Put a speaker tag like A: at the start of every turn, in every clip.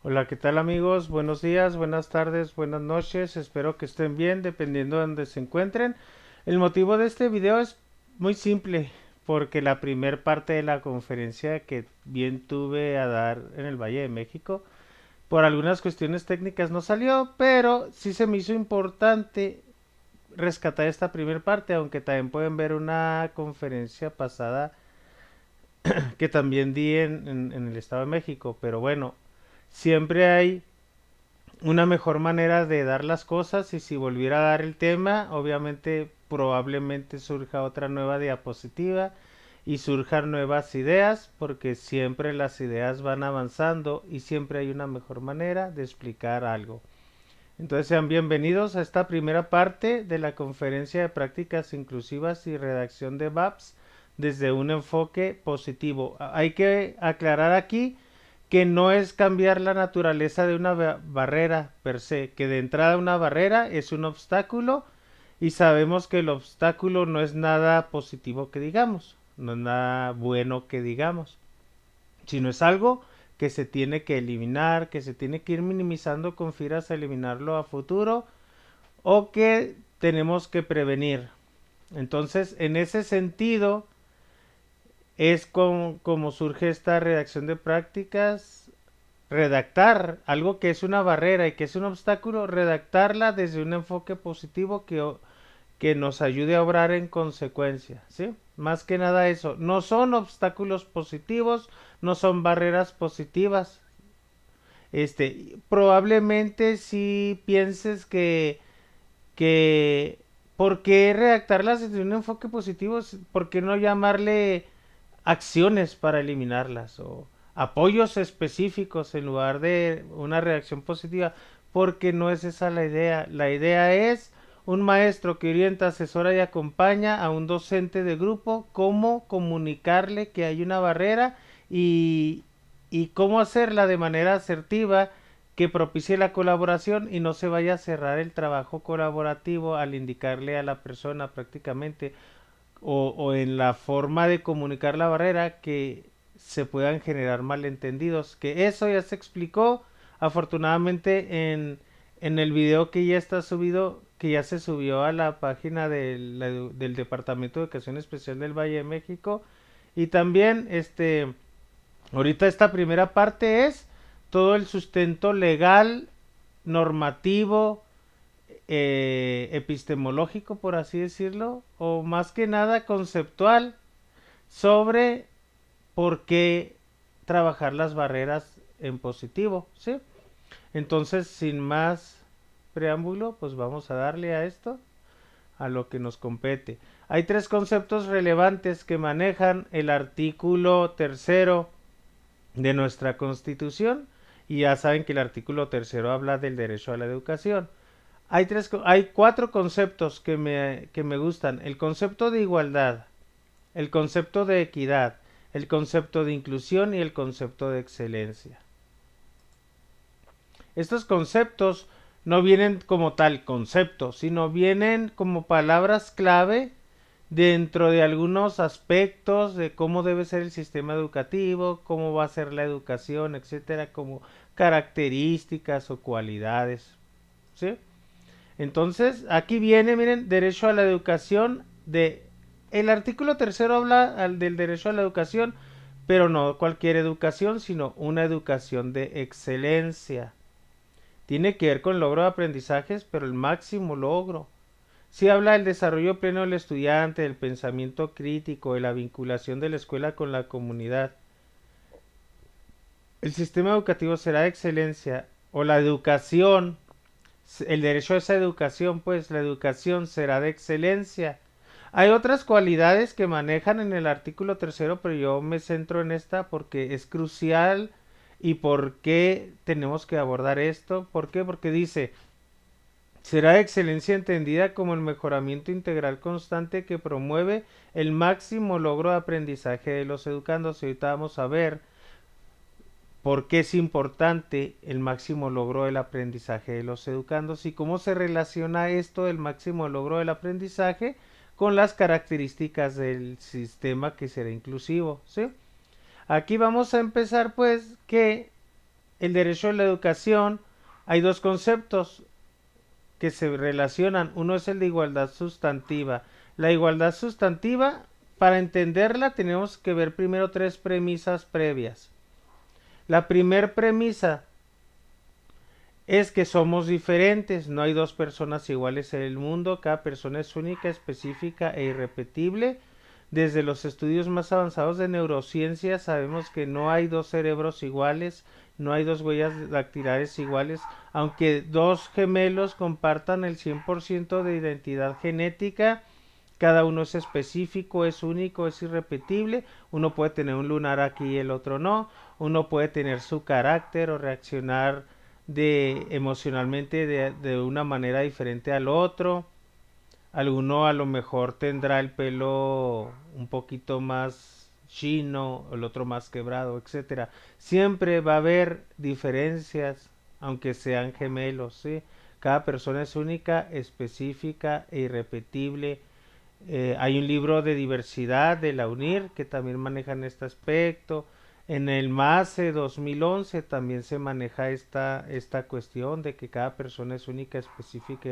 A: Hola, ¿qué tal amigos? Buenos días, buenas tardes, buenas noches. Espero que estén bien dependiendo de donde se encuentren. El motivo de este video es muy simple, porque la primer parte de la conferencia que bien tuve a dar en el Valle de México, por algunas cuestiones técnicas no salió, pero sí se me hizo importante rescatar esta primera parte, aunque también pueden ver una conferencia pasada que también di en el Estado de México, pero bueno, siempre hay una mejor manera de dar las cosas y si volviera a dar el tema, obviamente probablemente surja otra nueva diapositiva y surjan nuevas ideas porque siempre las ideas van avanzando y siempre hay una mejor manera de explicar algo. Entonces sean bienvenidos a esta primera parte de la conferencia de prácticas inclusivas y redacción de VAPS desde un enfoque positivo. Hay que aclarar aquí que no es cambiar la naturaleza de una barrera per se, que de entrada una barrera es un obstáculo y sabemos que el obstáculo no es nada positivo que digamos, no es nada bueno que digamos, sino es algo que se tiene que eliminar, que se tiene que ir minimizando con firas a eliminarlo a futuro o que tenemos que prevenir. Entonces, en ese sentido, es como surge esta redacción de prácticas, redactar algo que es una barrera y que es un obstáculo, redactarla desde un enfoque positivo que nos ayude a obrar en consecuencia, ¿sí? Más que nada eso, no son obstáculos positivos, no son barreras positivas. Probablemente si pienses que ¿por qué redactarlas desde un enfoque positivo? ¿Por qué no llamarle acciones para eliminarlas o apoyos específicos en lugar de una reacción positiva? Porque no es esa la idea. La idea es un maestro que orienta, asesora y acompaña a un docente de grupo cómo comunicarle que hay una barrera y, y cómo hacerla de manera asertiva que propicie la colaboración y no se vaya a cerrar el trabajo colaborativo al indicarle a la persona prácticamente o en la forma de comunicar la barrera que se puedan generar malentendidos. Que eso ya se explicó afortunadamente en el video que ya está subido, que ya se subió a la página del Departamento de Educación Especial del Valle de México. Y también ahorita esta primera parte es todo el sustento legal, normativo, epistemológico, por así decirlo, o más que nada conceptual sobre por qué trabajar las barreras en positivo, ¿sí? Entonces, sin más preámbulo, pues vamos a darle a esto, a lo que nos compete. Hay tres conceptos relevantes que manejan el artículo tercero de nuestra Constitución y ya saben que el artículo tercero habla del derecho a la educación. Hay cuatro conceptos que me gustan. El concepto de igualdad, el concepto de equidad, el concepto de inclusión y el concepto de excelencia. Estos conceptos no vienen como tal concepto, sino vienen como palabras clave dentro de algunos aspectos de cómo debe ser el sistema educativo, cómo va a ser la educación, etcétera, como características o cualidades, ¿sí? Entonces, aquí viene, miren, derecho a la educación de... El artículo tercero habla del derecho a la educación, pero no cualquier educación, sino una educación de excelencia. Tiene que ver con el logro de aprendizajes, pero el máximo logro. Sí habla del desarrollo pleno del estudiante, del pensamiento crítico, de la vinculación de la escuela con la comunidad. El sistema educativo será de excelencia o la educación, el derecho a esa educación, pues la educación será de excelencia. Hay otras cualidades que manejan en el artículo tercero, pero yo me centro en esta porque es crucial y por qué tenemos que abordar esto. ¿Por qué? Porque dice, será de excelencia entendida como el mejoramiento integral constante que promueve el máximo logro de aprendizaje de los educandos. Y ahorita vamos a ver por qué es importante el máximo logro del aprendizaje de los educandos y cómo se relaciona esto del máximo logro del aprendizaje con las características del sistema que será inclusivo, ¿sí? Aquí vamos a empezar pues que el derecho a la educación, hay dos conceptos que se relacionan. Uno es el de igualdad sustantiva. La igualdad sustantiva, para entenderla, tenemos que ver primero tres premisas previas. La primer premisa es que somos diferentes, no hay dos personas iguales en el mundo, cada persona es única, específica e irrepetible. Desde los estudios más avanzados de neurociencia sabemos que no hay dos cerebros iguales, no hay dos huellas dactilares iguales, aunque dos gemelos compartan el 100% de identidad genética, cada uno es específico, es único, es irrepetible. Uno puede tener un lunar aquí y el otro no. Uno puede tener su carácter o reaccionar emocionalmente de una manera diferente al otro. Alguno a lo mejor tendrá el pelo un poquito más chino, el otro más quebrado, etcétera. Siempre va a haber diferencias, aunque sean gemelos, ¿sí? Cada persona es única, específica e irrepetible. Hay un libro de diversidad de la UNIR que también manejan este aspecto. En el MASE 2011 también se maneja esta cuestión de que cada persona es única, específica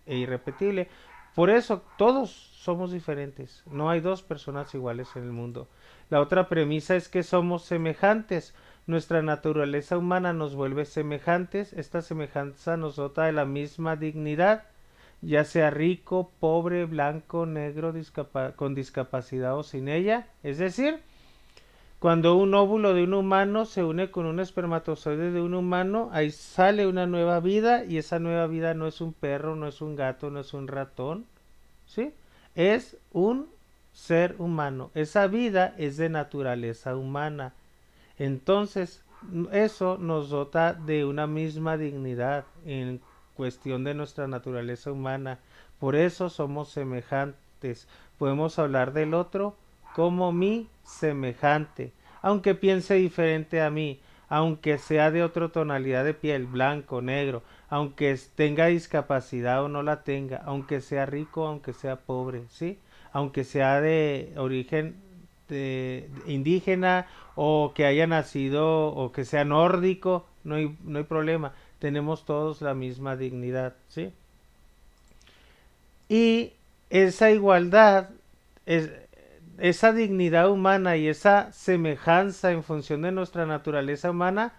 A: e irrepetible. Por eso todos somos diferentes. No hay dos personas iguales en el mundo. La otra premisa es que somos semejantes. Nuestra naturaleza humana nos vuelve semejantes. Esta semejanza nos dota de la misma dignidad, ya sea rico, pobre, blanco, negro, con discapacidad o sin ella. Es decir, cuando un óvulo de un humano se une con un espermatozoide de un humano, ahí sale una nueva vida, y esa nueva vida no es un perro, no es un gato, no es un ratón, ¿sí? Es un ser humano. Esa vida es de naturaleza humana. Entonces, eso nos dota de una misma dignidad en cuestión de nuestra naturaleza humana. Por eso somos semejantes. Podemos hablar del otro como mi semejante, aunque piense diferente a mí, aunque sea de otra tonalidad de piel, blanco, negro, aunque tenga discapacidad o no la tenga, aunque sea rico, aunque sea pobre, ¿sí? Aunque sea de origen indígena, o que haya nacido o que sea nórdico, no hay problema, tenemos todos la misma dignidad, ¿sí? Y esa igualdad, es, esa dignidad humana y esa semejanza en función de nuestra naturaleza humana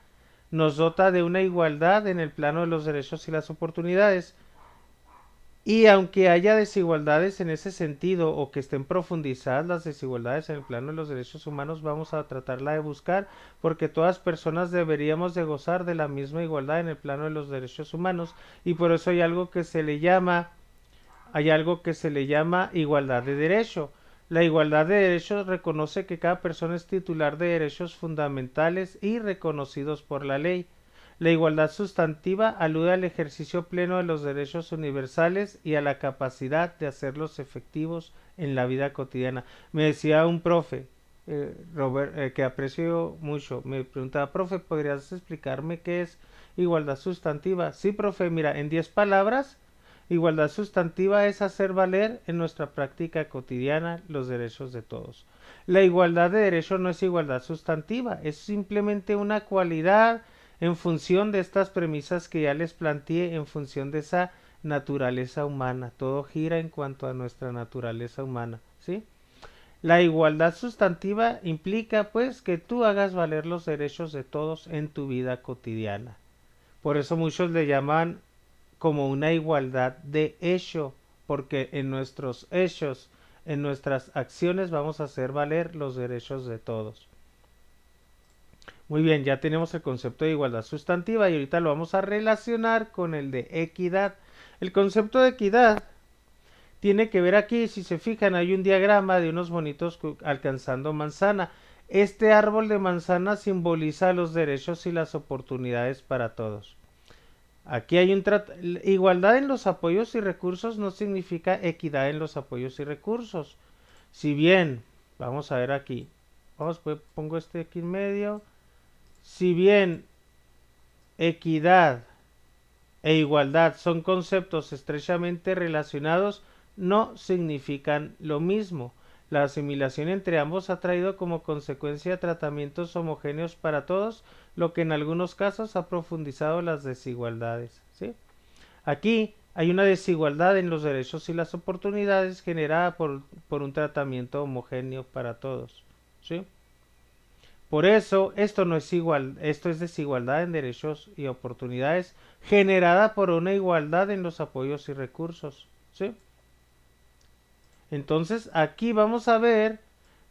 A: nos dota de una igualdad en el plano de los derechos y las oportunidades. Y aunque haya desigualdades en ese sentido, o que estén profundizadas las desigualdades en el plano de los derechos humanos, vamos a tratarla de buscar, porque todas personas deberíamos de gozar de la misma igualdad en el plano de los derechos humanos, y por eso hay algo que se le llama igualdad de derecho. La igualdad de derechos reconoce que cada persona es titular de derechos fundamentales y reconocidos por la ley. La igualdad sustantiva alude al ejercicio pleno de los derechos universales y a la capacidad de hacerlos efectivos en la vida cotidiana. Me decía un profe, Robert, que aprecio mucho, me preguntaba: profe, ¿podrías explicarme qué es igualdad sustantiva? Sí, profe, mira, en 10 palabras, igualdad sustantiva es hacer valer en nuestra práctica cotidiana los derechos de todos. La igualdad de derecho no es igualdad sustantiva, es simplemente una cualidad en función de estas premisas que ya les planteé, en función de esa naturaleza humana. Todo gira en cuanto a nuestra naturaleza humana, ¿sí? La igualdad sustantiva implica, pues, que tú hagas valer los derechos de todos en tu vida cotidiana. Por eso muchos le llaman como una igualdad de hecho, porque en nuestros hechos, en nuestras acciones, vamos a hacer valer los derechos de todos. Muy bien, ya tenemos el concepto de igualdad sustantiva y ahorita lo vamos a relacionar con el de equidad. El concepto de equidad tiene que ver aquí, si se fijan, hay un diagrama de unos monitos alcanzando manzana. Este árbol de manzana simboliza los derechos y las oportunidades para todos. Aquí hay igualdad en los apoyos y recursos no significa equidad en los apoyos y recursos. Si bien, vamos a ver aquí, pongo este aquí en medio. Si bien equidad e igualdad son conceptos estrechamente relacionados, no significan lo mismo. La asimilación entre ambos ha traído como consecuencia tratamientos homogéneos para todos, lo que en algunos casos ha profundizado las desigualdades. ¿Sí? Aquí hay una desigualdad en los derechos y las oportunidades generada por un tratamiento homogéneo para todos. ¿Sí? Por eso, esto no es igual, esto es desigualdad en derechos y oportunidades generada por una igualdad en los apoyos y recursos. ¿Sí? Entonces, aquí vamos a ver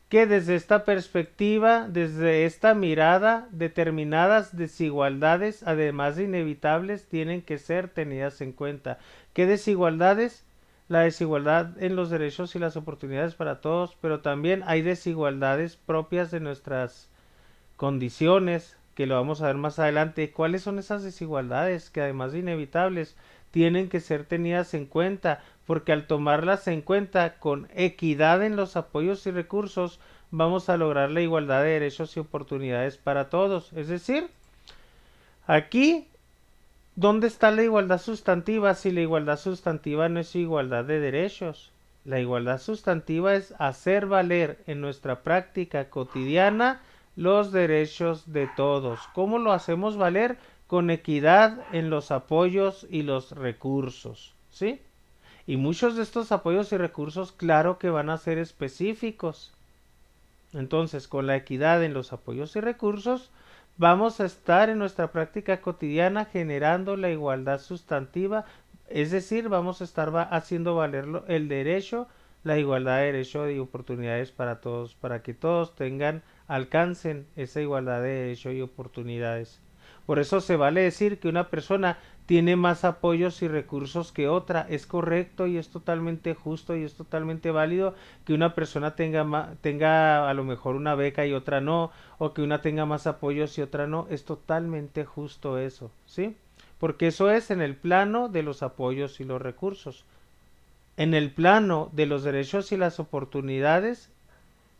A: que desde esta perspectiva, desde esta mirada, determinadas desigualdades, además de inevitables, tienen que ser tenidas en cuenta. ¿Qué desigualdades? La desigualdad en los derechos y las oportunidades para todos, pero también hay desigualdades propias de nuestras condiciones, que lo vamos a ver más adelante. ¿Cuáles son esas desigualdades que además de inevitables tienen que ser tenidas en cuenta? Porque al tomarlas en cuenta con equidad en los apoyos y recursos, vamos a lograr la igualdad de derechos y oportunidades para todos. Es decir, aquí, ¿dónde está la igualdad sustantiva si la igualdad sustantiva no es igualdad de derechos? La igualdad sustantiva es hacer valer en nuestra práctica cotidiana los derechos de todos. ¿Cómo lo hacemos valer? Con equidad en los apoyos y los recursos. ¿Sí? Y muchos de estos apoyos y recursos, claro que van a ser específicos. Entonces, con la equidad en los apoyos y recursos, vamos a estar en nuestra práctica cotidiana generando la igualdad sustantiva, es decir, vamos a estar haciendo valer el derecho, la igualdad de derecho y oportunidades para todos, para que todos alcancen esa igualdad de derecho y oportunidades. Por eso se vale decir que una persona tiene más apoyos y recursos que otra. Es correcto y es totalmente justo y es totalmente válido que una persona tenga a lo mejor una beca y otra no, o que una tenga más apoyos y otra no. Es totalmente justo eso, ¿sí? Porque eso es en el plano de los apoyos y los recursos. En el plano de los derechos y las oportunidades,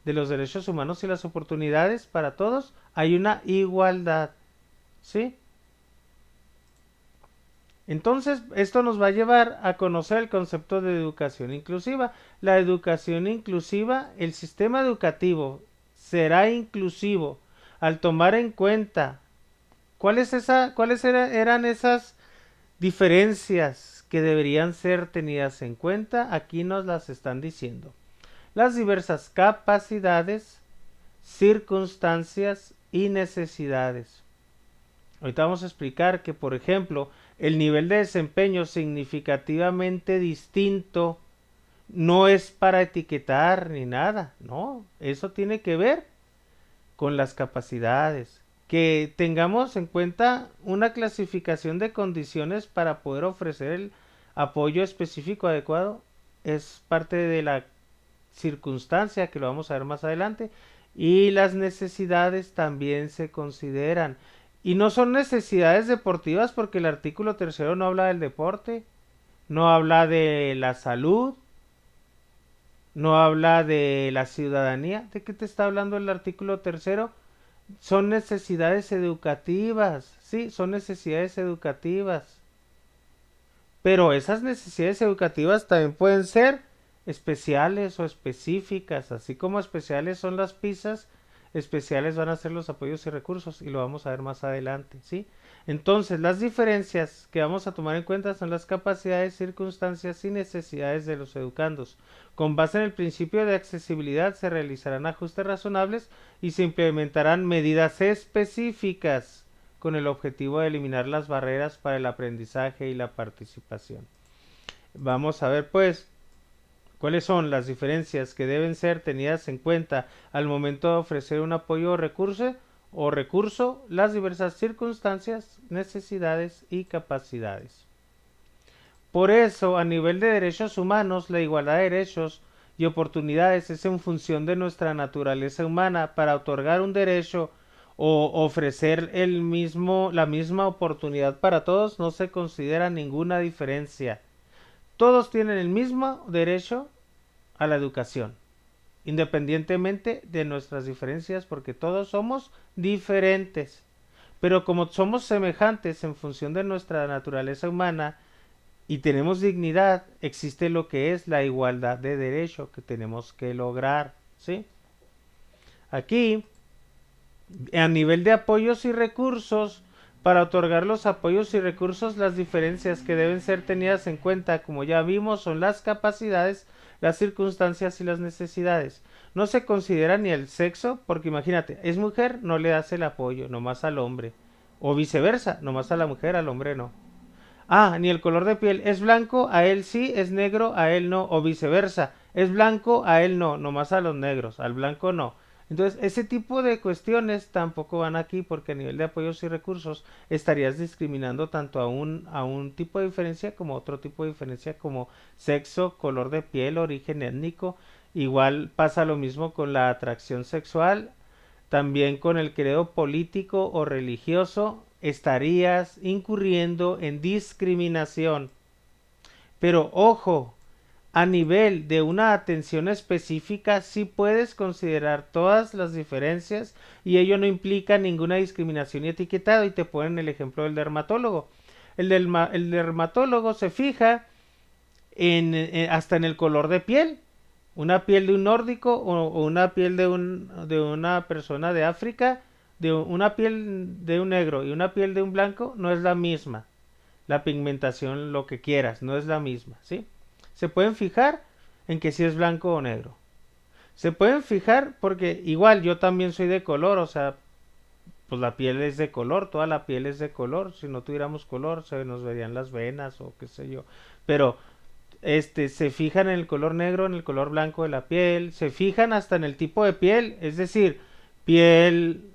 A: de los derechos humanos y las oportunidades para todos, hay una igualdad, ¿sí? Entonces, esto nos va a llevar a conocer el concepto de educación inclusiva. La educación inclusiva, el sistema educativo será inclusivo al tomar en cuenta cuáles eran esas diferencias que deberían ser tenidas en cuenta. Aquí nos las están diciendo. Las diversas capacidades, circunstancias y necesidades. Ahorita vamos a explicar que, por ejemplo, el nivel de desempeño significativamente distinto no es para etiquetar ni nada, no, eso tiene que ver con las capacidades, que tengamos en cuenta una clasificación de condiciones para poder ofrecer el apoyo específico adecuado, es parte de la circunstancia que lo vamos a ver más adelante, y las necesidades también se consideran. Y no son necesidades deportivas porque el artículo tercero no habla del deporte, no habla de la salud, no habla de la ciudadanía. ¿De qué te está hablando el artículo tercero? Son necesidades educativas, sí, son necesidades educativas. Pero esas necesidades educativas también pueden ser especiales o específicas, así como especiales son las pizzas, especiales van a ser los apoyos y recursos, y lo vamos a ver más adelante, ¿sí? Entonces, las diferencias que vamos a tomar en cuenta son las capacidades, circunstancias y necesidades de los educandos. Con base en el principio de accesibilidad se realizarán ajustes razonables y se implementarán medidas específicas con el objetivo de eliminar las barreras para el aprendizaje y la participación. Vamos a ver pues cuáles son las diferencias que deben ser tenidas en cuenta al momento de ofrecer un apoyo o recurso, las diversas circunstancias, necesidades y capacidades. Por eso, a nivel de derechos humanos, la igualdad de derechos y oportunidades es en función de nuestra naturaleza humana. Para otorgar un derecho o ofrecer la misma oportunidad para todos, no se considera ninguna diferencia. Todos tienen el mismo derecho a la educación, independientemente de nuestras diferencias, porque todos somos diferentes. Pero como somos semejantes en función de nuestra naturaleza humana, y tenemos dignidad, existe lo que es la igualdad de derecho que tenemos que lograr, ¿sí? Aquí, a nivel de apoyos y recursos, para otorgar los apoyos y recursos, las diferencias que deben ser tenidas en cuenta, como ya vimos, son las capacidades, las circunstancias y las necesidades. No se considera ni el sexo, porque imagínate, es mujer, no le das el apoyo, nomás al hombre. O viceversa, nomás a la mujer, al hombre no. Ah, ni el color de piel. Es blanco, a él sí, es negro, a él no. O viceversa. Es blanco, a él no. Nomás a los negros, al blanco no. Entonces, ese tipo de cuestiones tampoco van aquí porque a nivel de apoyos y recursos estarías discriminando tanto a un tipo de diferencia como a otro tipo de diferencia como sexo, color de piel, origen étnico. Igual pasa lo mismo con la atracción sexual, también con el credo político o religioso estarías incurriendo en discriminación. Pero ojo, a nivel de una atención específica sí puedes considerar todas las diferencias y ello no implica ninguna discriminación y etiquetado. Y te ponen el ejemplo del dermatólogo. El dermatólogo se fija hasta en el color de piel. Una piel de un nórdico o una piel de una persona de África, de una piel de un negro y una piel de un blanco no es la misma. La pigmentación, lo que quieras, no es la misma, ¿sí? Se pueden fijar en que si es blanco o negro. Se pueden fijar porque igual yo también soy de color, o sea, pues la piel es de color, toda la piel es de color. Si no tuviéramos color, se nos verían las venas o qué sé yo. Pero se fijan en el color negro, en el color blanco de la piel, se fijan hasta en el tipo de piel, es decir, piel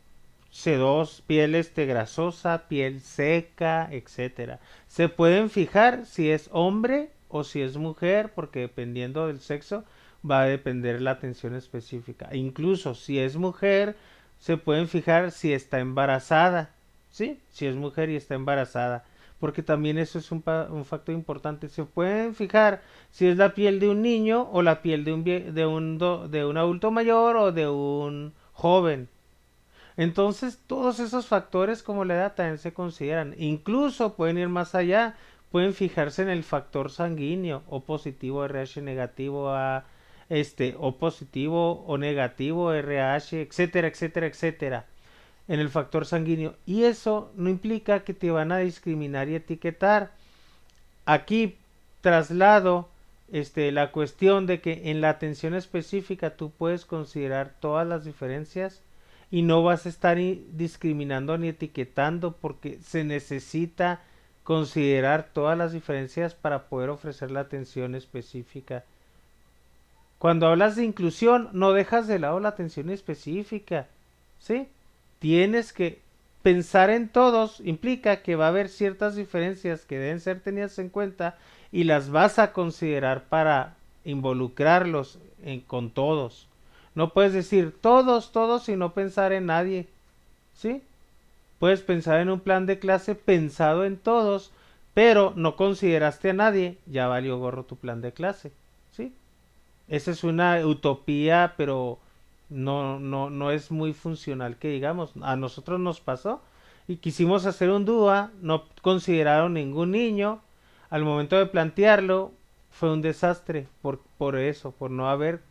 A: sedosa, piel grasosa, piel seca, etcétera. Se pueden fijar si es hombre o si es mujer, porque dependiendo del sexo va a depender la atención específica. Incluso si es mujer, se pueden fijar si está embarazada, ¿sí? Si es mujer y está embarazada, porque también eso es un factor importante. Se pueden fijar si es la piel de un niño o la piel de un adulto mayor o de un joven. Entonces, todos esos factores como la edad también se consideran. Incluso pueden ir más allá, pueden fijarse en el factor sanguíneo, o positivo RH, negativo a o positivo o negativo RH, etcétera, etcétera, etcétera, en el factor sanguíneo. Y eso no implica que te van a discriminar y etiquetar. Aquí traslado la cuestión de que en la atención específica tú puedes considerar todas las diferencias y no vas a estar discriminando ni etiquetando porque se necesita considerar todas las diferencias para poder ofrecer la atención específica. Cuando hablas de inclusión, no dejas de lado la atención específica, ¿sí? Tienes que pensar en todos, implica que va a haber ciertas diferencias que deben ser tenidas en cuenta y las vas a considerar para involucrarlos con todos. No puedes decir todos, todos y no pensar en nadie, ¿sí? Puedes pensar en un plan de clase pensado en todos, pero no consideraste a nadie, ya valió gorro tu plan de clase, ¿sí? Esa es una utopía, pero no es muy funcional que digamos. A nosotros nos pasó y quisimos hacer un DUA, no consideraron ningún niño. Al momento de plantearlo fue un desastre por eso, por no haber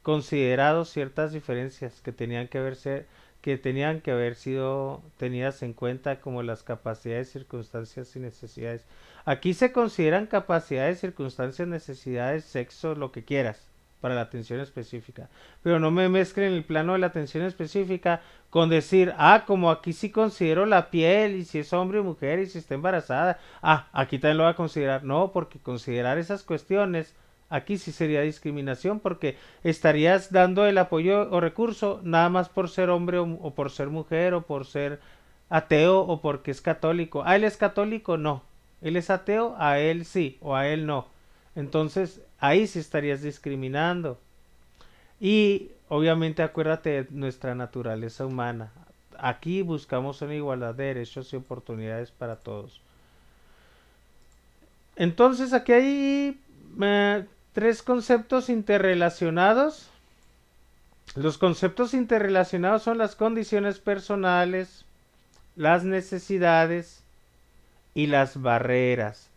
A: considerado ciertas diferencias que tenían que haber sido tenidas en cuenta como las capacidades, circunstancias y necesidades. Aquí se consideran capacidades, circunstancias, necesidades, sexo, lo que quieras para la atención específica. Pero no me mezclen el plano de la atención específica con decir, ah, como aquí sí considero la piel y si es hombre o mujer y si está embarazada, ah, aquí también lo voy a considerar. No, porque considerar esas cuestiones aquí sí sería discriminación porque estarías dando el apoyo o recurso nada más por ser hombre o por ser mujer o por ser ateo o porque es católico. Ah, él es católico, no. Él es ateo, a él sí o a él no. Entonces ahí sí estarías discriminando. Y obviamente acuérdate de nuestra naturaleza humana. Aquí buscamos una igualdad de derechos y oportunidades para todos. Entonces aquí hay tres conceptos interrelacionados. Los conceptos interrelacionados son las condiciones personales, las necesidades y las barreras.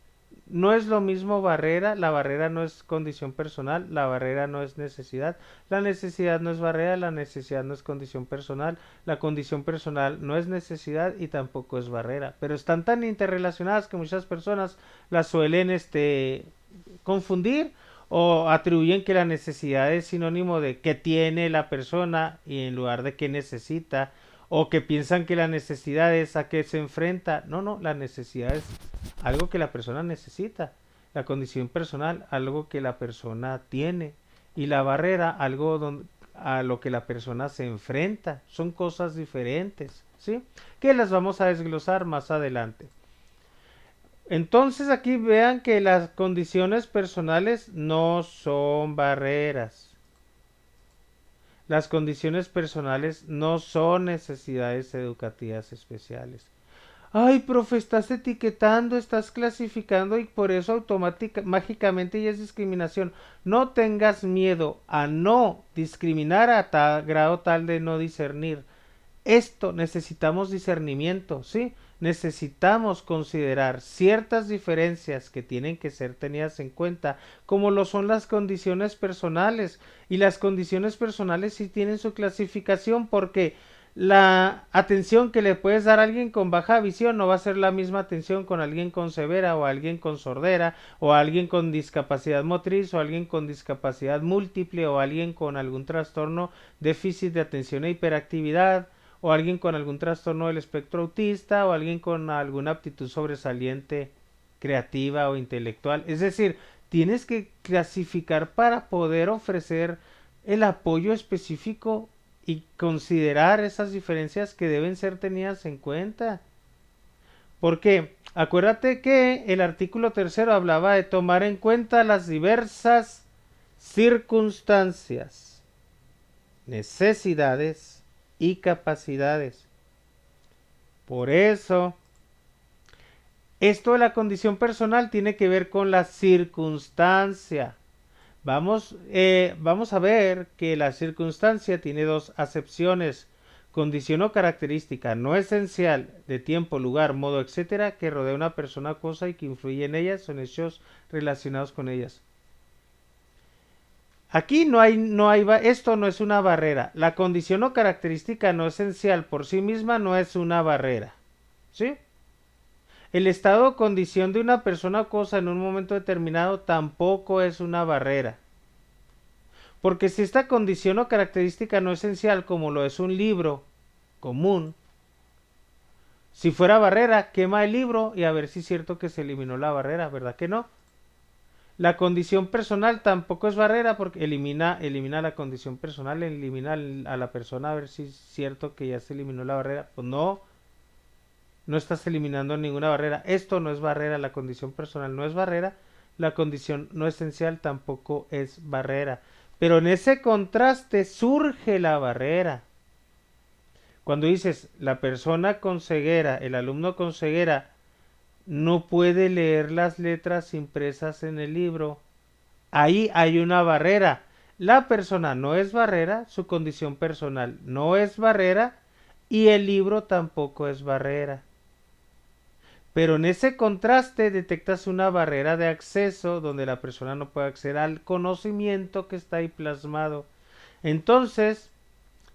A: No es lo mismo barrera, la barrera no es condición personal, la barrera no es necesidad, la necesidad no es barrera, la necesidad no es condición personal, la condición personal no es necesidad y tampoco es barrera, pero están tan interrelacionadas que muchas personas las suelen confundir o atribuyen que la necesidad es sinónimo de qué tiene la persona y en lugar de qué necesita, o que piensan que la necesidad es a qué se enfrenta. No, no, la necesidad es algo que la persona necesita, la condición personal algo que la persona tiene y la barrera algo a lo que la persona se enfrenta. Son cosas diferentes, ¿sí? Que las vamos a desglosar más adelante. Entonces aquí vean que las condiciones personales no son barreras. Las condiciones personales no son necesidades educativas especiales. Ay, profe, estás etiquetando, estás clasificando y por eso mágicamente ya es discriminación. No tengas miedo a no discriminar a grado tal de no discernir. Esto necesitamos discernimiento, ¿sí? Necesitamos considerar ciertas diferencias que tienen que ser tenidas en cuenta, como lo son las condiciones personales. Y las condiciones personales sí tienen su clasificación porque la atención que le puedes dar a alguien con baja visión no va a ser la misma atención con alguien con severa o alguien con sordera o alguien con discapacidad motriz o alguien con discapacidad múltiple o alguien con algún trastorno déficit de atención e hiperactividad o alguien con algún trastorno del espectro autista o alguien con alguna aptitud sobresaliente creativa o intelectual. Es decir, tienes que clasificar para poder ofrecer el apoyo específico y considerar esas diferencias que deben ser tenidas en cuenta. Porque acuérdate que el artículo tercero hablaba de tomar en cuenta las diversas circunstancias, necesidades y capacidades. Por eso, esto de la condición personal tiene que ver con la circunstancia. Vamos a ver que la circunstancia tiene dos acepciones: condición o característica no esencial de tiempo, lugar, modo, etcétera, que rodea a una persona o cosa y que influye en ellas, son hechos relacionados con ellas. Aquí esto no es una barrera. La condición o característica no esencial por sí misma no es una barrera, ¿sí? El estado o condición de una persona o cosa en un momento determinado tampoco es una barrera. Porque si esta condición o característica no esencial, como lo es un libro común, si fuera barrera, quema el libro y a ver si es cierto que se eliminó la barrera, ¿verdad que no? La condición personal tampoco es barrera porque elimina la condición personal, elimina a la persona a ver si es cierto que ya se eliminó la barrera. Pues no, no estás eliminando ninguna barrera. Esto no es barrera, la condición personal no es barrera, la condición no esencial tampoco es barrera. Pero en ese contraste surge la barrera. Cuando dices la persona con ceguera, el alumno con ceguera, no puede leer las letras impresas en el libro, ahí hay una barrera. La persona no es barrera, su condición personal no es barrera y el libro tampoco es barrera. Pero en ese contraste detectas una barrera de acceso donde la persona no puede acceder al conocimiento que está ahí plasmado. Entonces,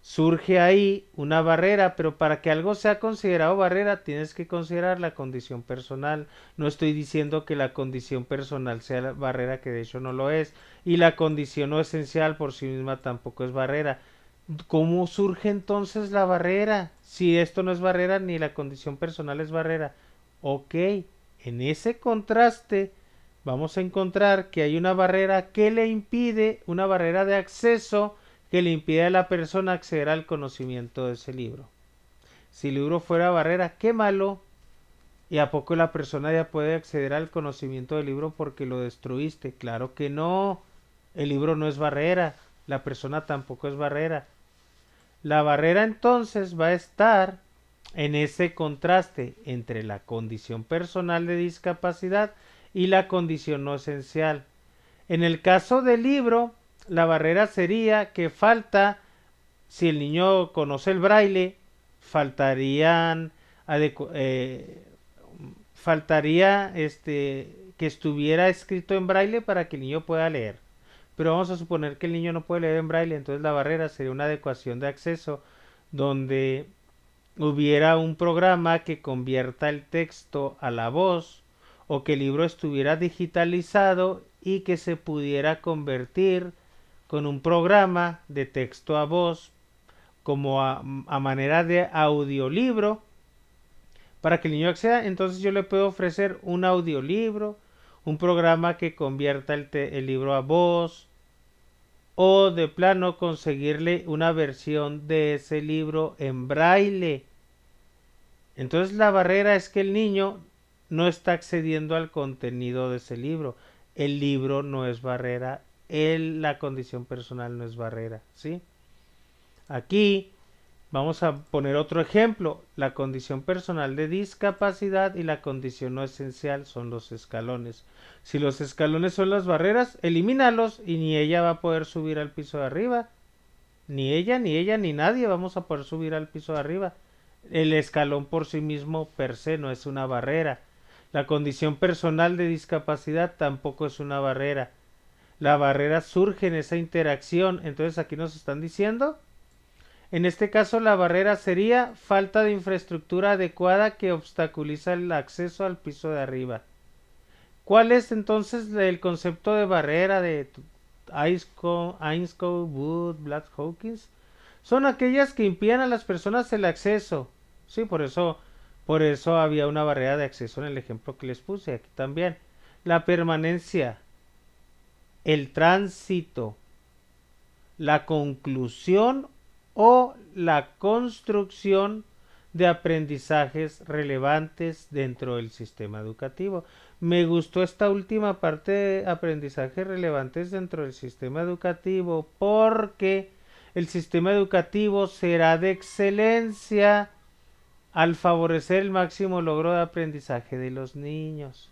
A: surge ahí una barrera, pero para que algo sea considerado barrera tienes que considerar la condición personal. No estoy diciendo que la condición personal sea la barrera, que de hecho no lo es, y la condición no esencial por sí misma tampoco es barrera. ¿Cómo surge entonces la barrera? Si esto no es barrera ni la condición personal es barrera. Ok, en ese contraste vamos a encontrar que hay una barrera que le impide, una barrera de acceso que le impide a la persona acceder al conocimiento de ese libro. Si el libro fuera barrera, qué malo. ¿Y a poco la persona ya puede acceder al conocimiento del libro porque lo destruiste? Claro que no. El libro no es barrera. La persona tampoco es barrera. La barrera entonces va a estar en ese contraste entre la condición personal de discapacidad y la condición no esencial. En el caso del libro, la barrera sería que si el niño conoce el braille, faltaría que estuviera escrito en braille para que el niño pueda leer. Pero vamos a suponer que el niño no puede leer en braille, entonces la barrera sería una adecuación de acceso donde hubiera un programa que convierta el texto a la voz, o que el libro estuviera digitalizado y que se pudiera convertir con un programa de texto a voz como a manera de audiolibro para que el niño acceda. Entonces yo le puedo ofrecer un audiolibro, un programa que convierta el libro a voz, o de plano conseguirle una versión de ese libro en braille. Entonces la barrera es que el niño no está accediendo al contenido de ese libro. El libro no es barrera, la condición personal no es barrera, ¿sí? Aquí vamos a poner otro ejemplo. La condición personal de discapacidad y la condición no esencial son los escalones. Si los escalones son las barreras, elimínalos y ni ella va a poder subir al piso de arriba. Ni ella, ni nadie vamos a poder subir al piso de arriba. El escalón por sí mismo per se no es una barrera. La condición personal de discapacidad tampoco es una barrera. La barrera surge en esa interacción. Entonces aquí nos están diciendo, en este caso la barrera sería falta de infraestructura adecuada que obstaculiza el acceso al piso de arriba. ¿Cuál es entonces el concepto de barrera de Ainscough, Wood, Black Hawkins? Son aquellas que impiden a las personas el acceso. Sí, por eso había una barrera de acceso en el ejemplo que les puse aquí también. La permanencia, el tránsito, la conclusión o la construcción de aprendizajes relevantes dentro del sistema educativo. Me gustó esta última parte de aprendizajes relevantes dentro del sistema educativo porque el sistema educativo será de excelencia al favorecer el máximo logro de aprendizaje de los niños.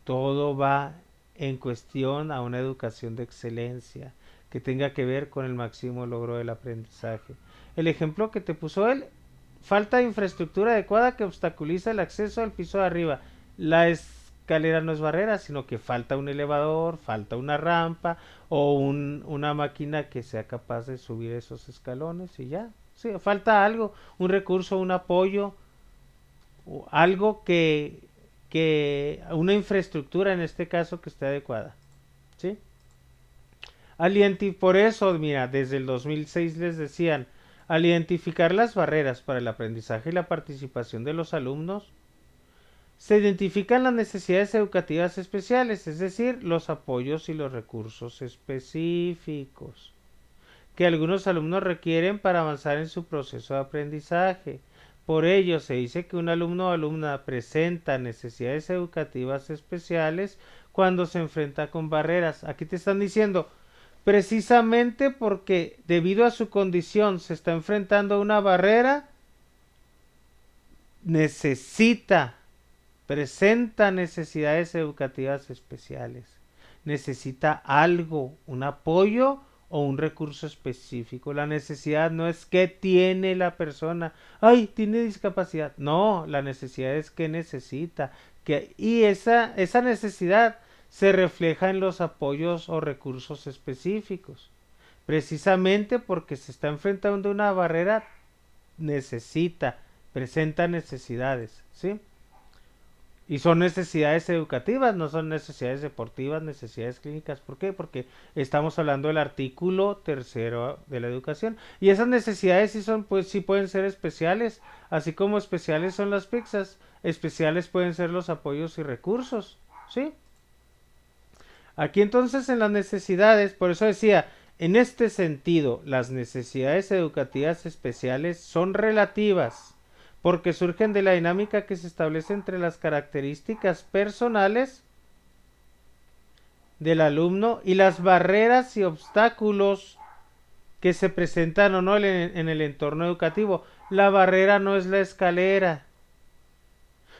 A: Todo va en cuestión a una educación de excelencia que tenga que ver con el máximo logro del aprendizaje. El ejemplo que te puso él, falta de infraestructura adecuada que obstaculiza el acceso al piso de arriba. La escalera no es barrera, sino que falta un elevador, falta una rampa o una máquina que sea capaz de subir esos escalones y ya. Sí, falta algo, un recurso, un apoyo, algo que una infraestructura en este caso que esté adecuada, ¿sí? Por eso, mira, desde el 2006 les decían, al identificar las barreras para el aprendizaje y la participación de los alumnos, se identifican las necesidades educativas especiales, es decir, los apoyos y los recursos específicos que algunos alumnos requieren para avanzar en su proceso de aprendizaje. Por ello, se dice que un alumno o alumna presenta necesidades educativas especiales cuando se enfrenta con barreras. Aquí te están diciendo, precisamente porque debido a su condición se está enfrentando a una barrera, presenta necesidades educativas especiales. Necesita algo, un apoyo o un recurso específico. La necesidad no es que tiene la persona, ay, tiene discapacidad. No, la necesidad es que necesita. Y esa necesidad se refleja en los apoyos o recursos específicos. Precisamente porque se está enfrentando a una barrera, presenta necesidades, ¿sí? Y son necesidades educativas, no son necesidades deportivas, necesidades clínicas. ¿Por qué? Porque estamos hablando del artículo tercero de la educación. Y esas necesidades sí son, pues sí pueden ser especiales, así como especiales son las pizzas, especiales pueden ser los apoyos y recursos, ¿sí? Aquí entonces en las necesidades, por eso decía, en este sentido, las necesidades educativas especiales son relativas porque surgen de la dinámica que se establece entre las características personales del alumno y las barreras y obstáculos que se presentan o no en el entorno educativo. La barrera no es la escalera,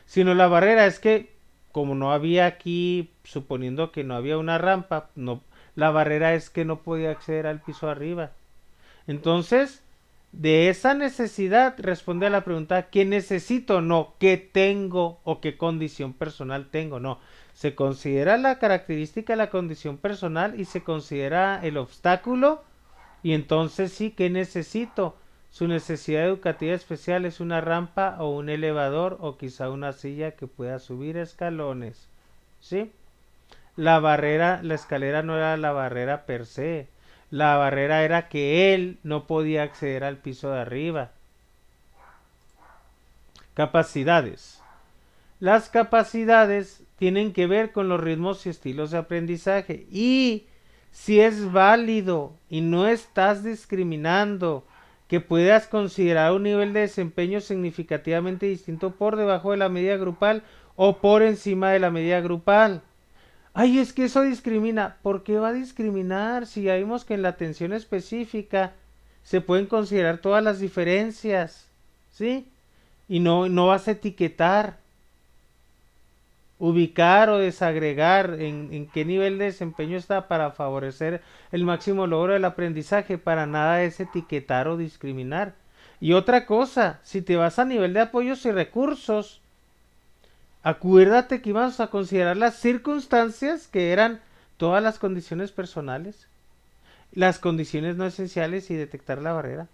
A: sino la barrera es que como no había aquí, suponiendo que no había una rampa, no, la barrera es que no podía acceder al piso arriba. Entonces, De esa necesidad responde a la pregunta ¿qué necesito? No, ¿qué tengo o qué condición personal tengo? No, se considera la característica de la condición personal y se considera el obstáculo y entonces sí, ¿qué necesito? Su necesidad educativa especial es una rampa o un elevador o quizá una silla que pueda subir escalones. ¿Sí? La escalera no era la barrera per se. La barrera era que él no podía acceder al piso de arriba. Capacidades. Las capacidades tienen que ver con los ritmos y estilos de aprendizaje. Y si es válido y no estás discriminando que puedas considerar un nivel de desempeño significativamente distinto por debajo de la media grupal o por encima de la media grupal. Ay, es que eso discrimina. ¿Por qué va a discriminar si ya vimos que en la atención específica se pueden considerar todas las diferencias? ¿Sí? Y no vas a etiquetar, ubicar o desagregar en qué nivel de desempeño está para favorecer el máximo logro del aprendizaje. Para nada es etiquetar o discriminar. Y otra cosa, si te vas a nivel de apoyos y recursos, acuérdate que íbamos a considerar las circunstancias que eran todas las condiciones personales, las condiciones no esenciales y detectar la barrera.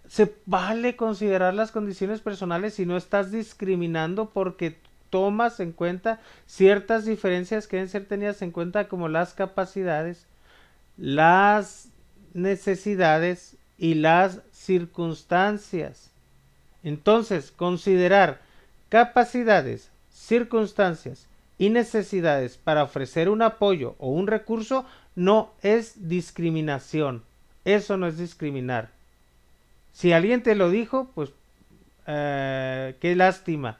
A: Se vale considerar las condiciones personales si no estás discriminando porque tomas en cuenta ciertas diferencias que deben ser tenidas en cuenta como las capacidades, las necesidades y las circunstancias. Entonces, considerar capacidades, circunstancias y necesidades para ofrecer un apoyo o un recurso no es discriminación. Eso no es discriminar. Si alguien te lo dijo, pues qué lástima,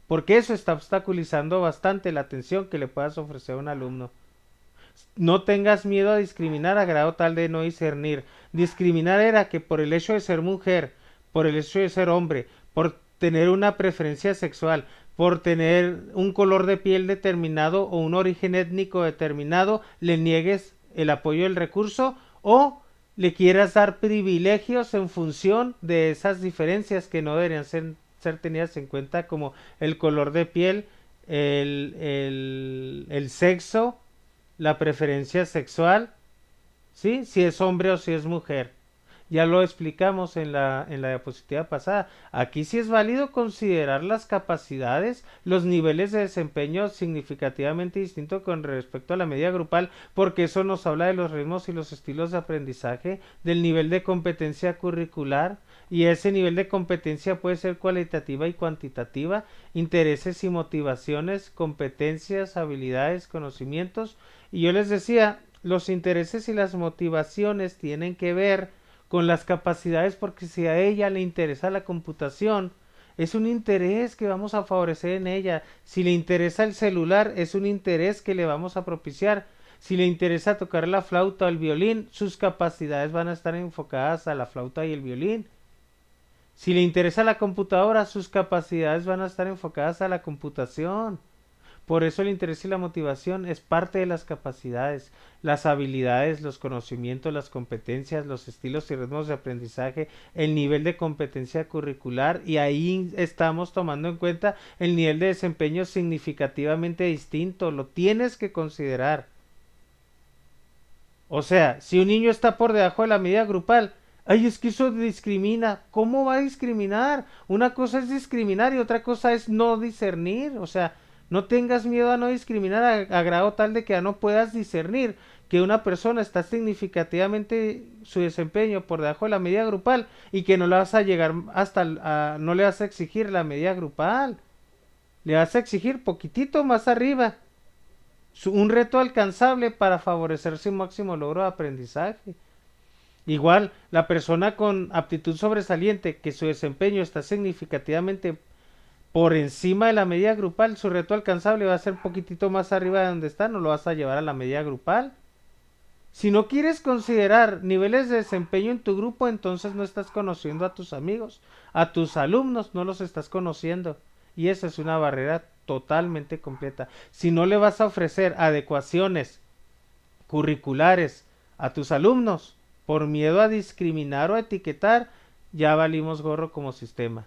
A: porque eso está obstaculizando bastante la atención que le puedas ofrecer a un alumno. No tengas miedo a discriminar a grado tal de no discernir. Discriminar era que por el hecho de ser mujer, por el hecho de ser hombre, por tener una preferencia sexual, por tener un color de piel determinado o un origen étnico determinado, le niegues el apoyo del recurso o le quieras dar privilegios en función de esas diferencias que no deberían ser tenidas en cuenta como el color de piel, el sexo, la preferencia sexual, ¿sí? Si es hombre o si es mujer. Ya lo explicamos en la diapositiva pasada. Aquí sí es válido considerar las capacidades, los niveles de desempeño significativamente distintos con respecto a la media grupal, porque eso nos habla de los ritmos y los estilos de aprendizaje, del nivel de competencia curricular, y ese nivel de competencia puede ser cualitativa y cuantitativa, intereses y motivaciones, competencias, habilidades, conocimientos. Y yo les decía, los intereses y las motivaciones tienen que ver con las capacidades porque si a ella le interesa la computación, es un interés que vamos a favorecer en ella. Si le interesa el celular, es un interés que le vamos a propiciar. Si le interesa tocar la flauta o el violín, sus capacidades van a estar enfocadas a la flauta y el violín. Si le interesa la computadora, sus capacidades van a estar enfocadas a la computación. Por eso el interés y la motivación es parte de las capacidades, las habilidades, los conocimientos, las competencias, los estilos y ritmos de aprendizaje, el nivel de competencia curricular y ahí estamos tomando en cuenta el nivel de desempeño significativamente distinto, lo tienes que considerar. O sea, si un niño está por debajo de la medida grupal, ay, es que eso discrimina. ¿Cómo va a discriminar? Una cosa es discriminar y otra cosa es no discernir. O sea, no tengas miedo a no discriminar a grado tal de que ya no puedas discernir que una persona está significativamente su desempeño por debajo de la medida grupal y que no le vas a llegar no le vas a exigir la medida grupal. Le vas a exigir poquitito más arriba un reto alcanzable para favorecer su máximo logro de aprendizaje. Igual, la persona con aptitud sobresaliente, que su desempeño está significativamente por encima de la medida grupal, su reto alcanzable va a ser un poquitito más arriba de donde está, no lo vas a llevar a la medida grupal. Si no quieres considerar niveles de desempeño en tu grupo, entonces no estás conociendo a tus amigos, a tus alumnos, no los estás conociendo. Y esa es una barrera totalmente completa. Si no le vas a ofrecer adecuaciones curriculares a tus alumnos, por miedo a discriminar o a etiquetar, ya valimos gorro como sistema.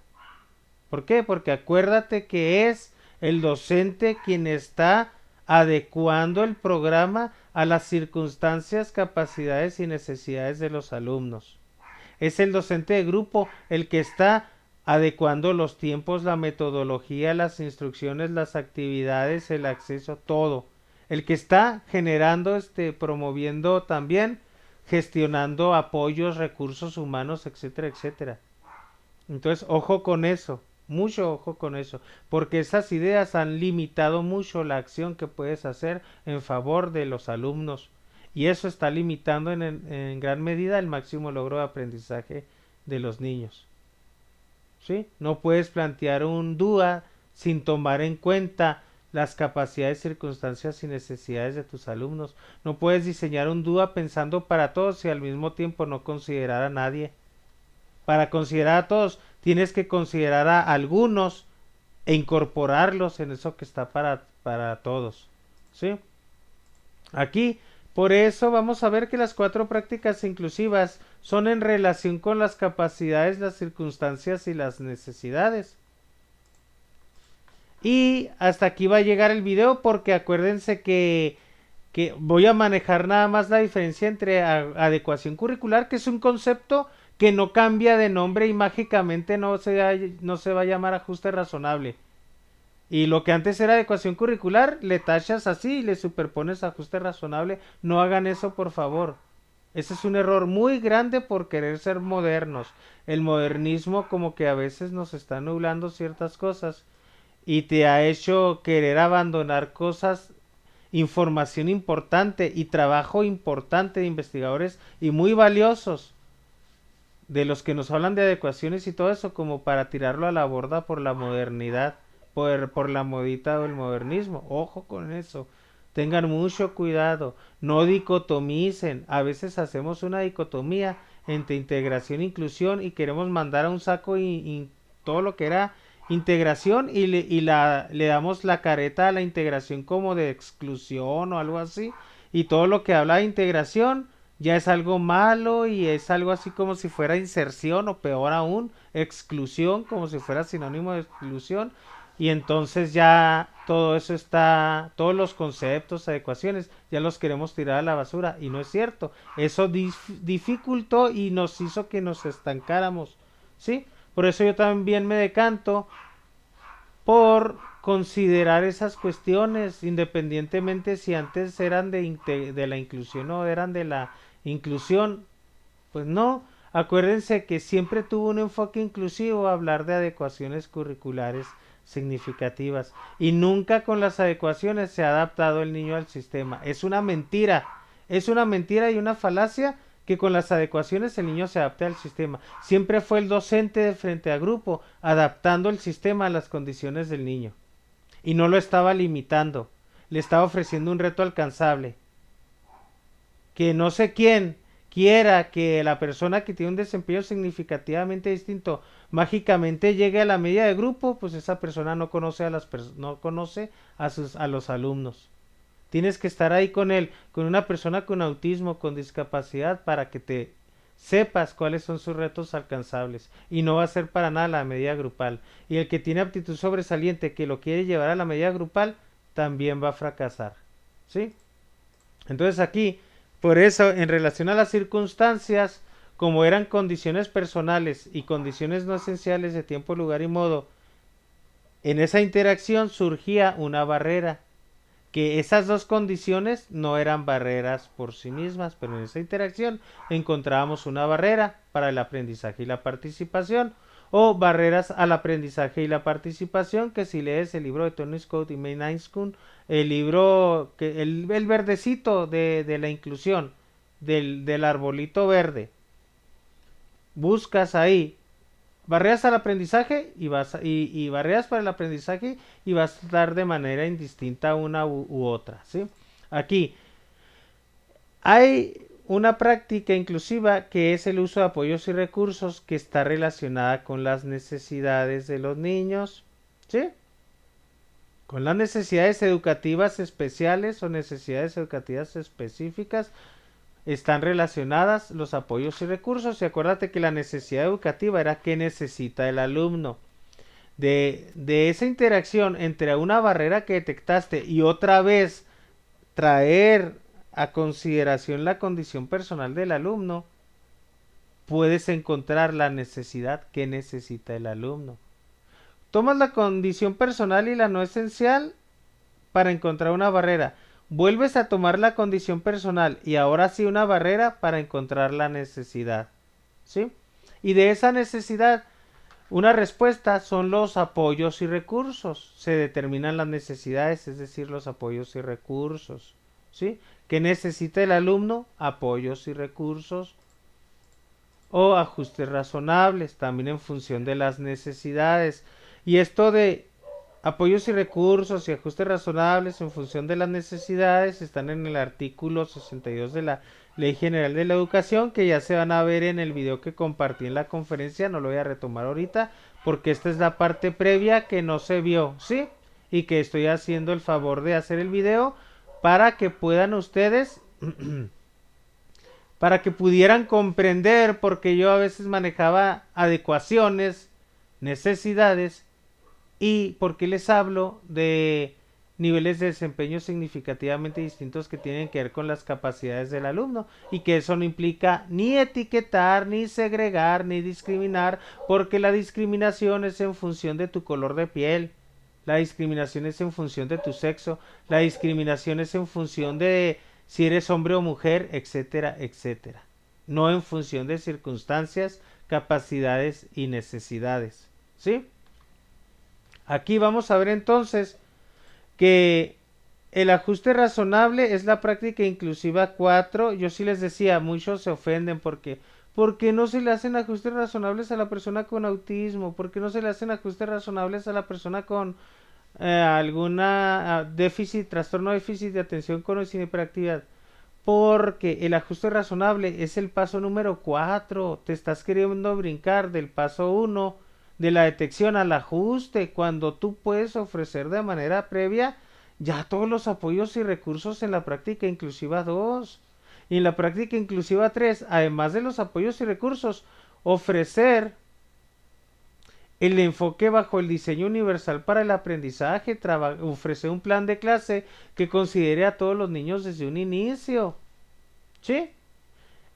A: ¿Por qué? Porque acuérdate que es el docente quien está adecuando el programa a las circunstancias, capacidades y necesidades de los alumnos. Es el docente de grupo el que está adecuando los tiempos, la metodología, las instrucciones, las actividades, el acceso, todo. El que está generando, promoviendo también, gestionando apoyos, recursos humanos, etcétera, etcétera. Entonces, ojo con eso, mucho ojo con eso, porque esas ideas han limitado mucho la acción que puedes hacer en favor de los alumnos y eso está limitando en gran medida el máximo logro de aprendizaje de los niños. ¿Sí? No puedes plantear un DUA sin tomar en cuenta las capacidades, circunstancias y necesidades de tus alumnos. No puedes diseñar un DUA pensando para todos y al mismo tiempo no considerar a nadie. Para considerar a todos, tienes que considerar a algunos e incorporarlos en eso que está para todos. ¿Sí? Aquí, por eso vamos a ver que las 4 prácticas inclusivas son en relación con las capacidades, las circunstancias y las necesidades. Y hasta aquí va a llegar el video porque acuérdense que voy a manejar nada más la diferencia entre adecuación curricular, que es un concepto que no cambia de nombre y mágicamente no se va a llamar ajuste razonable. Y lo que antes era adecuación curricular, le tachas así y le superpones ajuste razonable. No hagan eso, por favor. Ese es un error muy grande por querer ser modernos. El modernismo como que a veces nos está nublando ciertas cosas y te ha hecho querer abandonar cosas, información importante y trabajo importante de investigadores y muy valiosos de los que nos hablan de adecuaciones y todo eso como para tirarlo a la borda por la modernidad, por la modita o el modernismo. Ojo con eso. Tengan mucho cuidado. No dicotomicen. A veces hacemos una dicotomía entre integración e inclusión y queremos mandar a un saco y todo lo que era integración le damos la careta a la integración como de exclusión o algo así. Y todo lo que habla de integración ya es algo malo y es algo así como si fuera inserción o peor aún, exclusión, como si fuera sinónimo de exclusión. Y entonces ya todo eso está, todos los conceptos, adecuaciones, ya los queremos tirar a la basura. Y no es cierto. Eso dificultó y nos hizo que nos estancáramos. ¿Sí? Por eso yo también me decanto por considerar esas cuestiones, independientemente si antes eran de la inclusión o eran de la inclusión. Pues no, acuérdense que siempre tuvo un enfoque inclusivo hablar de adecuaciones curriculares significativas y nunca con las adecuaciones se ha adaptado el niño al sistema. Es una mentira y una falacia que con las adecuaciones el niño se adapte al sistema. Siempre fue el docente de frente a grupo adaptando el sistema a las condiciones del niño y no lo estaba limitando, le estaba ofreciendo un reto alcanzable. Que no sé quién quiera que la persona que tiene un desempeño significativamente distinto mágicamente llegue a la media de grupo, pues esa persona no conoce no conoce a los alumnos. Tienes que estar ahí con él, con una persona con autismo, con discapacidad, para que te sepas cuáles son sus retos alcanzables. Y no va a ser para nada la medida grupal. Y el que tiene aptitud sobresaliente, que lo quiere llevar a la medida grupal, también va a fracasar. ¿Sí? Entonces aquí, por eso, en relación a las circunstancias, como eran condiciones personales y condiciones no esenciales de tiempo, lugar y modo, en esa interacción surgía una barrera, que esas dos condiciones no eran barreras por sí mismas, pero en esa interacción encontrábamos una barrera para el aprendizaje y la participación, o barreras al aprendizaje y la participación, que si lees el libro de Tony Scott y May Nineschool, el libro, el verdecito de la inclusión, del arbolito verde, buscas ahí barreras al aprendizaje y barreras para el aprendizaje y vas a dar de manera indistinta una u otra, ¿sí? Aquí hay una práctica inclusiva que es el uso de apoyos y recursos que está relacionada con las necesidades de los niños, ¿sí? Con las necesidades educativas especiales o necesidades educativas específicas están relacionadas los apoyos y recursos. Y acuérdate que la necesidad educativa era qué necesita el alumno. De esa interacción entre una barrera que detectaste y otra vez traer a consideración la condición personal del alumno, puedes encontrar la necesidad que necesita el alumno. Tomas la condición personal y la no esencial para encontrar una barrera. Vuelves a tomar la condición personal y ahora sí una barrera para encontrar la necesidad. ¿Sí? Y de esa necesidad, una respuesta son los apoyos y recursos. Se determinan las necesidades, es decir, los apoyos y recursos. ¿Sí? ¿Qué necesita el alumno? Apoyos y recursos. O ajustes razonables, también en función de las necesidades. Y esto de apoyos y recursos y ajustes razonables en función de las necesidades están en el artículo 62 de la Ley General de la Educación, que ya se van a ver en el video que compartí en la conferencia. No lo voy a retomar ahorita porque esta es la parte previa que no se vio, ¿sí? Y que estoy haciendo el favor de hacer el video para que puedan ustedes para que pudieran comprender, porque yo a veces manejaba adecuaciones, necesidades, y porque les hablo de niveles de desempeño significativamente distintos que tienen que ver con las capacidades del alumno, y que eso no implica ni etiquetar, ni segregar, ni discriminar, porque la discriminación es en función de tu color de piel, la discriminación es en función de tu sexo, la discriminación es en función de si eres hombre o mujer, etcétera, etcétera. No en función de circunstancias, capacidades y necesidades. ¿Sí? Aquí vamos a ver entonces que el ajuste razonable es la práctica inclusiva 4. Yo sí les decía, muchos se ofenden porque ¿por qué no se le hacen ajustes razonables a la persona con autismo? ¿Por qué no se le hacen ajustes razonables a la persona con alguna déficit, trastorno déficit de atención con sin hiperactividad? Porque el ajuste razonable es el paso número 4. Te estás queriendo brincar del paso 1 de la detección al ajuste, cuando tú puedes ofrecer de manera previa ya todos los apoyos y recursos en la práctica inclusiva 2. Y en la práctica inclusiva 3, además de los apoyos y recursos, ofrecer el enfoque bajo el diseño universal para el aprendizaje, ofrecer un plan de clase que considere a todos los niños desde un inicio. ¿Sí?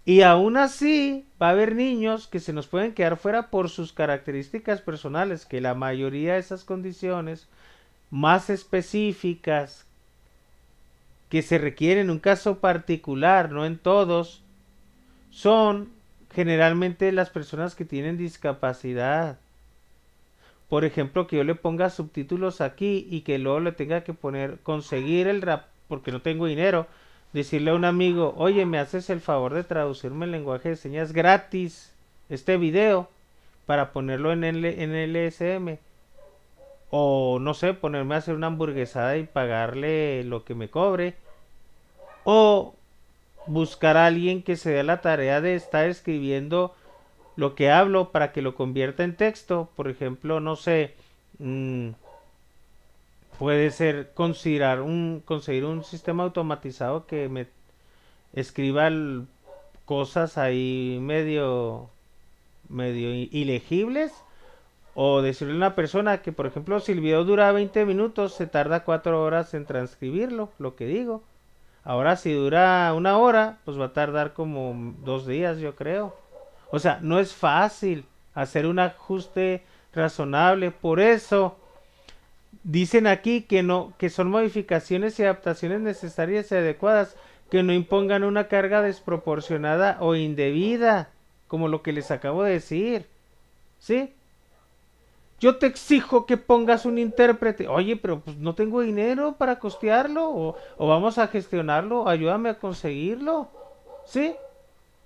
A: Y aún así va a haber niños que se nos pueden quedar fuera por sus características personales, que la mayoría de esas condiciones más específicas que se requieren en un caso particular, no en todos, son generalmente las personas que tienen discapacidad. Por ejemplo, que yo le ponga subtítulos aquí y que luego le tenga que poner, conseguir el rap, porque no tengo dinero, decirle a un amigo, oye, me haces el favor de traducirme en lenguaje de señas gratis este video para ponerlo en LSM. O no sé, ponerme a hacer una hamburguesada y pagarle lo que me cobre. O buscar a alguien que se dé la tarea de estar escribiendo lo que hablo para que lo convierta en texto. Por ejemplo, no sé, puede ser conseguir un sistema automatizado que me escriba cosas ahí medio ilegibles, o decirle a una persona que, por ejemplo, si el video dura 20 minutos, se tarda 4 horas en transcribirlo, lo que digo. Ahora si dura 1 hora, pues va a tardar como 2 días, yo creo. O sea, no es fácil hacer un ajuste razonable. Por eso dicen aquí que no, que son modificaciones y adaptaciones necesarias y adecuadas, que no impongan una carga desproporcionada o indebida, como lo que les acabo de decir. ¿Sí? Yo te exijo que pongas un intérprete. Oye, pero pues no tengo dinero para costearlo. O vamos a gestionarlo. Ayúdame a conseguirlo. ¿Sí?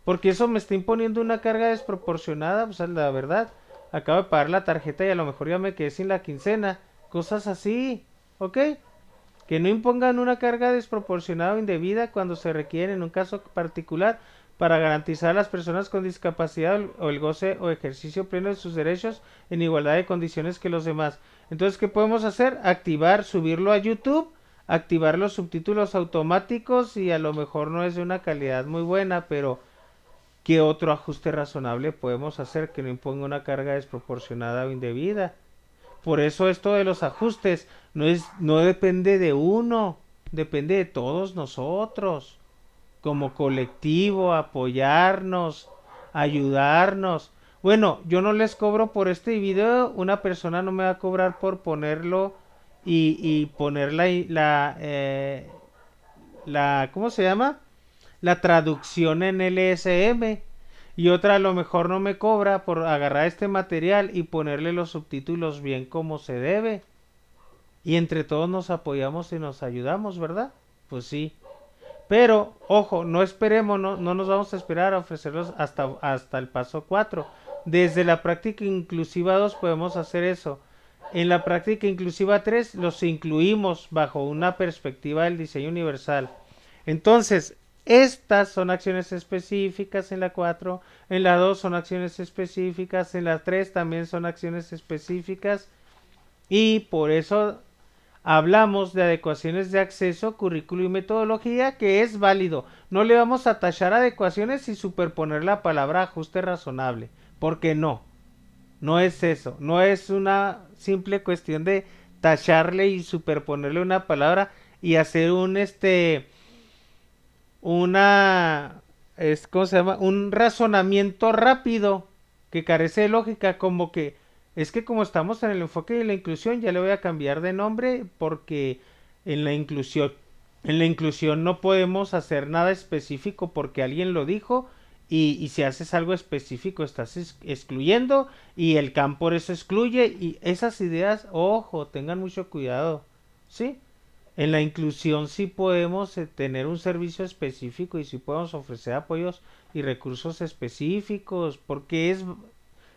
A: Porque eso me está imponiendo una carga desproporcionada. Pues la verdad. Acabo de pagar la tarjeta y a lo mejor ya me quedé sin la quincena. Cosas así. ¿Ok? Que no impongan una carga desproporcionada o indebida cuando se requiere en un caso particular para garantizar a las personas con discapacidad o el goce o ejercicio pleno de sus derechos en igualdad de condiciones que los demás. Entonces, ¿qué podemos hacer? Activar, subirlo a YouTube activar los subtítulos automáticos y a lo mejor no es de una calidad muy buena, pero ¿qué otro ajuste razonable podemos hacer que no imponga una carga desproporcionada o indebida? Por eso esto de los ajustes no depende de uno, depende de todos nosotros, como colectivo, apoyarnos, ayudarnos. Bueno, yo no les cobro por este video, una persona no me va a cobrar por ponerlo y poner ¿cómo se llama? La traducción en LSM. Y otra a lo mejor no me cobra por agarrar este material y ponerle los subtítulos bien como se debe. Y entre todos nos apoyamos y nos ayudamos, ¿verdad? Pues sí. Pero, ojo, no esperemos, no nos vamos a esperar a ofrecerlos hasta el paso 4. Desde la práctica inclusiva 2 podemos hacer eso. En la práctica inclusiva 3 los incluimos bajo una perspectiva del diseño universal. Entonces, estas son acciones específicas en la 4, en la 2 son acciones específicas, en la 3 también son acciones específicas y por eso hablamos de adecuaciones de acceso, currículo y metodología, que es válido. No le vamos a tachar adecuaciones y superponer la palabra ajuste razonable, porque no es eso, no es una simple cuestión de tacharle y superponerle una palabra y hacer ¿cómo se llama? Un razonamiento rápido que carece de lógica, como que es que como estamos en el enfoque de la inclusión, ya le voy a cambiar de nombre porque en la inclusión, en la inclusión no podemos hacer nada específico porque alguien lo dijo y si haces algo específico estás excluyendo y el CAM por eso excluye y esas ideas, ojo, tengan mucho cuidado, ¿sí? En la inclusión sí podemos tener un servicio específico y sí podemos ofrecer apoyos y recursos específicos, porque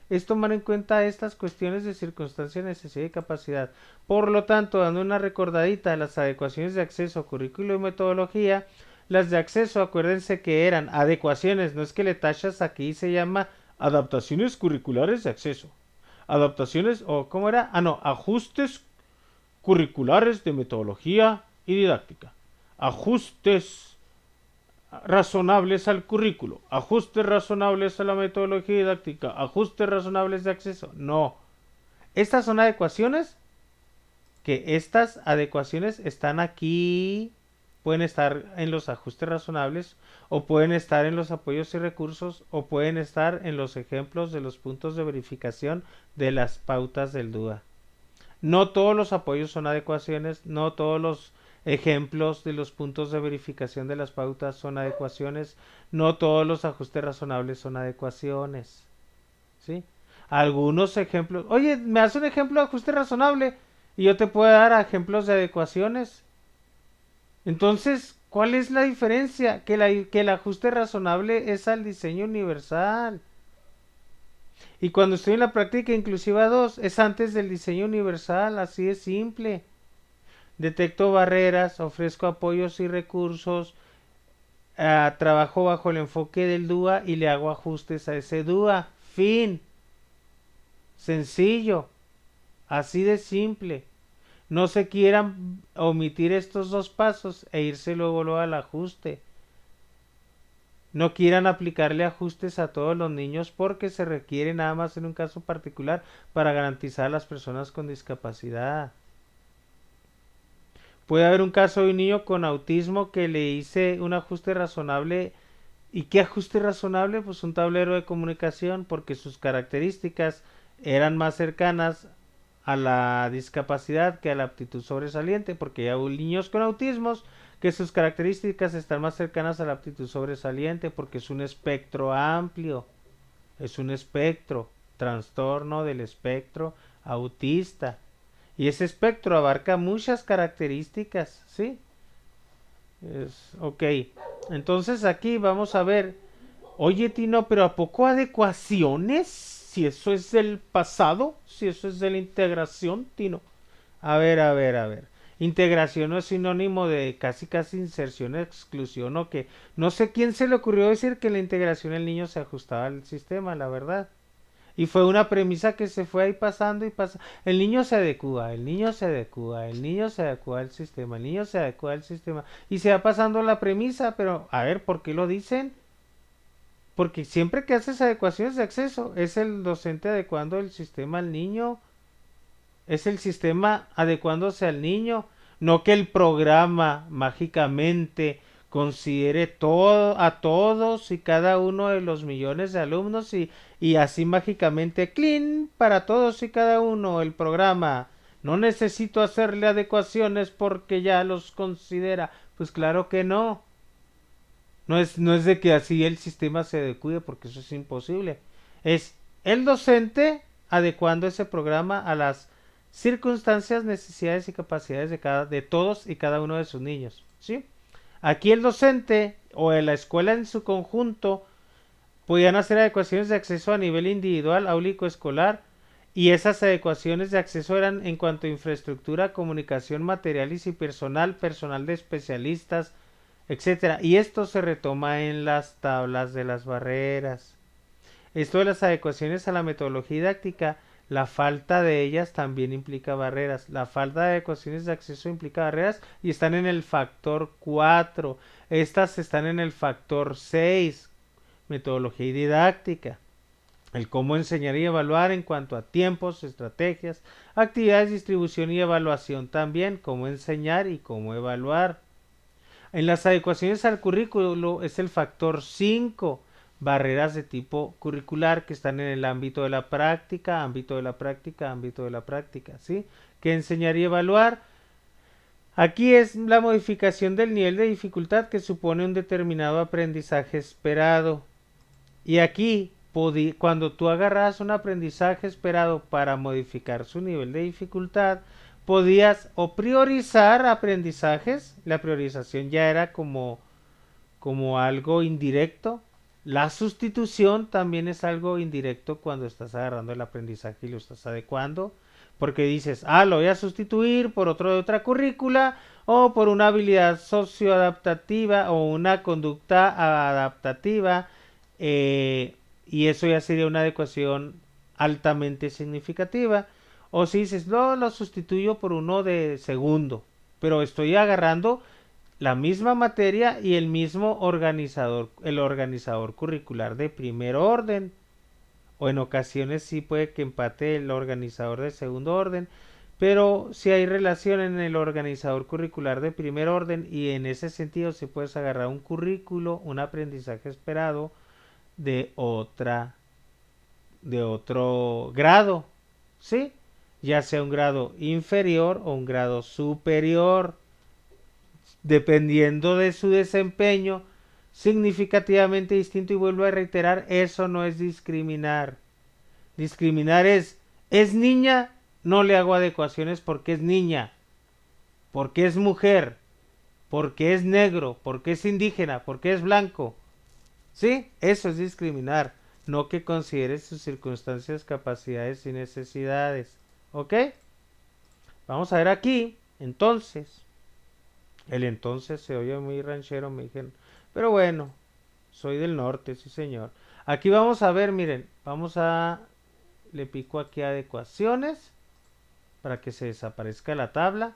A: es tomar en cuenta estas cuestiones de circunstancia, necesidad y capacidad. Por lo tanto, dando una recordadita a las adecuaciones de acceso, currículo y metodología, las de acceso, acuérdense que eran adecuaciones, no es que le tachas aquí, se llama adaptaciones curriculares de acceso. Adaptaciones, o ¿cómo era? No, ajustes curriculares de metodología y didáctica, ajustes razonables al currículo, ajustes razonables a la metodología didáctica, ajustes razonables de acceso. No, estas son adecuaciones que estas adecuaciones están aquí, pueden estar en los ajustes razonables o pueden estar en los apoyos y recursos o pueden estar en los ejemplos de los puntos de verificación de las pautas del DUA. No todos los apoyos son adecuaciones, no todos los ejemplos de los puntos de verificación de las pautas son adecuaciones, no todos los ajustes razonables son adecuaciones. ¿Sí? Algunos ejemplos, oye, me hace un ejemplo de ajuste razonable y yo te puedo dar ejemplos de adecuaciones. Entonces, ¿cuál es la diferencia? Que el ajuste razonable es al diseño universal. Y cuando estoy en la práctica inclusiva 2 es antes del diseño universal, así de simple. Detecto barreras, ofrezco apoyos y recursos, trabajo bajo el enfoque del DUA y le hago ajustes a ese DUA. Fin. Sencillo. Así de simple. No se quieran omitir estos dos pasos e irse luego al ajuste. No quieran aplicarle ajustes a todos los niños porque se requiere nada más en un caso particular para garantizar a las personas con discapacidad. Puede haber un caso de un niño con autismo que le hice un ajuste razonable. ¿Y qué ajuste razonable? Pues un tablero de comunicación porque sus características eran más cercanas a la discapacidad que a la aptitud sobresaliente, porque hay niños con autismos que sus características están más cercanas a la aptitud sobresaliente porque es un espectro amplio, es un espectro, trastorno del espectro autista. Y ese espectro abarca muchas características, ¿sí? Ok, entonces aquí vamos a ver, oye Tino, pero ¿a poco adecuaciones? Si eso es del pasado, si eso es de la integración, Tino. A ver. Integración no es sinónimo de casi inserción, exclusión o que no sé quién se le ocurrió decir que la integración el niño se ajustaba al sistema, la verdad. Y fue una premisa que se fue ahí pasando y pasando. El niño se adecua, el niño se adecua, el niño se adecua al sistema, el niño se adecua al sistema. Y se va pasando la premisa, pero a ver, ¿por qué lo dicen? Porque siempre que haces adecuaciones de acceso, es el docente adecuando el sistema al niño, es el sistema adecuándose al niño, no que el programa mágicamente considere todo a todos y cada uno de los millones de alumnos y así mágicamente clean para todos y cada uno el programa. No necesito hacerle adecuaciones porque ya los considera. Pues claro que no. No es de que así el sistema se adecue porque eso es imposible. Es el docente adecuando ese programa a las circunstancias, necesidades y capacidades de todos y cada uno de sus niños. ¿Sí? Aquí el docente o la escuela en su conjunto podían hacer adecuaciones de acceso a nivel individual, áulico escolar, y esas adecuaciones de acceso eran en cuanto a infraestructura, comunicación, materiales y personal, personal de especialistas, etcétera. Y esto se retoma en las tablas de las barreras. Esto de las adecuaciones a la metodología didáctica, la falta de ellas también implica barreras. La falta de adecuaciones de acceso implica barreras y están en el factor 4. Estas están en el factor 6. Metodología didáctica. El cómo enseñar y evaluar en cuanto a tiempos, estrategias, actividades, distribución y evaluación también. Cómo enseñar y cómo evaluar. En las adecuaciones al currículo es el factor 5, barreras de tipo curricular que están en el ámbito de la práctica, ámbito de la práctica, ámbito de la práctica, ¿sí? Que enseñar y evaluar. Aquí es la modificación del nivel de dificultad que supone un determinado aprendizaje esperado. Y aquí, cuando tú agarras un aprendizaje esperado para modificar su nivel de dificultad, podías o priorizar aprendizajes, la priorización ya era como algo indirecto, la sustitución también es algo indirecto cuando estás agarrando el aprendizaje y lo estás adecuando, porque dices, lo voy a sustituir por otro de otra currícula o por una habilidad socioadaptativa o una conducta adaptativa, y eso ya sería una adecuación altamente significativa. O si dices, no, lo sustituyo por uno de segundo, pero estoy agarrando la misma materia y el mismo organizador, el organizador curricular de primer orden, o en ocasiones sí puede que empate el organizador de segundo orden, pero si hay relación en el organizador curricular de primer orden y en ese sentido si puedes agarrar un currículo, un aprendizaje esperado de otro grado, ¿sí? Ya sea un grado inferior o un grado superior, dependiendo de su desempeño significativamente distinto. Y vuelvo a reiterar, eso no es discriminar. Discriminar es niña, no le hago adecuaciones porque es niña, porque es mujer, porque es negro, porque es indígena, porque es blanco. ¿Sí? Eso es discriminar, no que consideres sus circunstancias, capacidades y necesidades. ¿Ok? Vamos a ver aquí, entonces. El entonces se oye muy ranchero, me dijeron. Pero bueno, soy del norte, sí señor. Aquí vamos a ver, miren, le pico aquí a adecuaciones para que se desaparezca la tabla.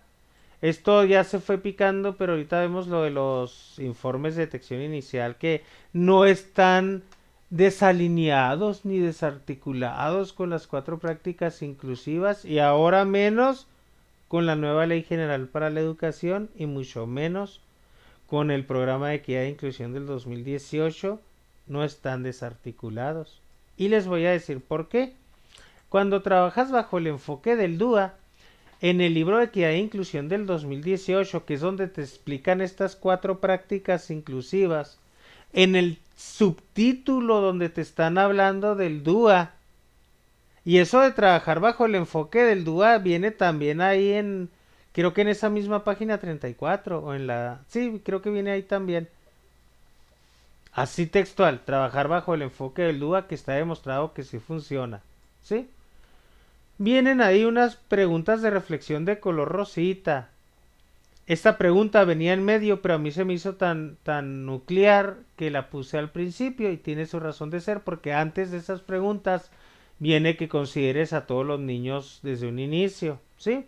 A: Esto ya se fue picando, pero ahorita vemos lo de los informes de detección inicial que no están desalineados ni desarticulados con las 4 prácticas inclusivas y ahora menos con la nueva Ley General para la Educación y mucho menos con el programa de equidad e inclusión del 2018. No están desarticulados. Y les voy a decir por qué. Cuando trabajas bajo el enfoque del DUA, en el libro de equidad e inclusión del 2018, que es donde te explican estas 4 prácticas inclusivas, en el subtítulo donde te están hablando del DUA, y eso de trabajar bajo el enfoque del DUA viene también ahí creo que en esa misma página 34 o sí, creo que viene ahí también. Así textual, trabajar bajo el enfoque del DUA que está demostrado que sí funciona. ¿Sí? Vienen ahí unas preguntas de reflexión de color rosita. Esta pregunta venía en medio, pero a mí se me hizo tan nuclear que la puse al principio y tiene su razón de ser porque antes de esas preguntas viene que consideres a todos los niños desde un inicio, ¿sí?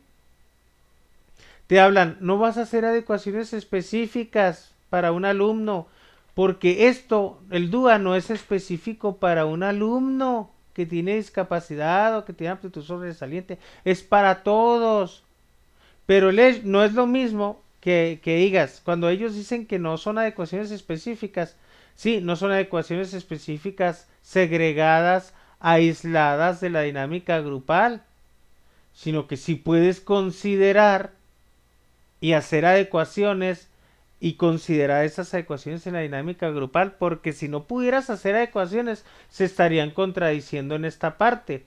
A: Te hablan, no vas a hacer adecuaciones específicas para un alumno, porque esto, el DUA no es específico para un alumno que tiene discapacidad o que tiene aptitud sobresaliente, es para todos. Pero no es lo mismo que digas, cuando ellos dicen que no son adecuaciones específicas, sí, no son adecuaciones específicas segregadas, aisladas de la dinámica grupal, sino que sí puedes considerar y hacer adecuaciones y considerar esas adecuaciones en la dinámica grupal, porque si no pudieras hacer adecuaciones, se estarían contradiciendo en esta parte,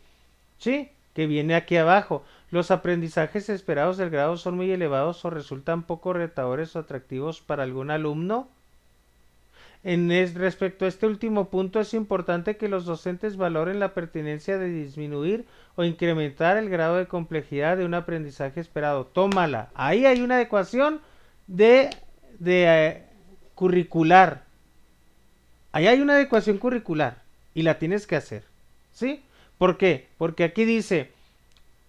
A: ¿sí? Que viene aquí abajo. Los aprendizajes esperados del grado son muy elevados o resultan poco retadores o atractivos para algún alumno. Respecto a este último punto, es importante que los docentes valoren la pertinencia de disminuir o incrementar el grado de complejidad de un aprendizaje esperado. Tómala. Ahí hay una adecuación de curricular. Ahí hay una adecuación curricular y la tienes que hacer. ¿Sí? ¿Por qué? Porque aquí dice,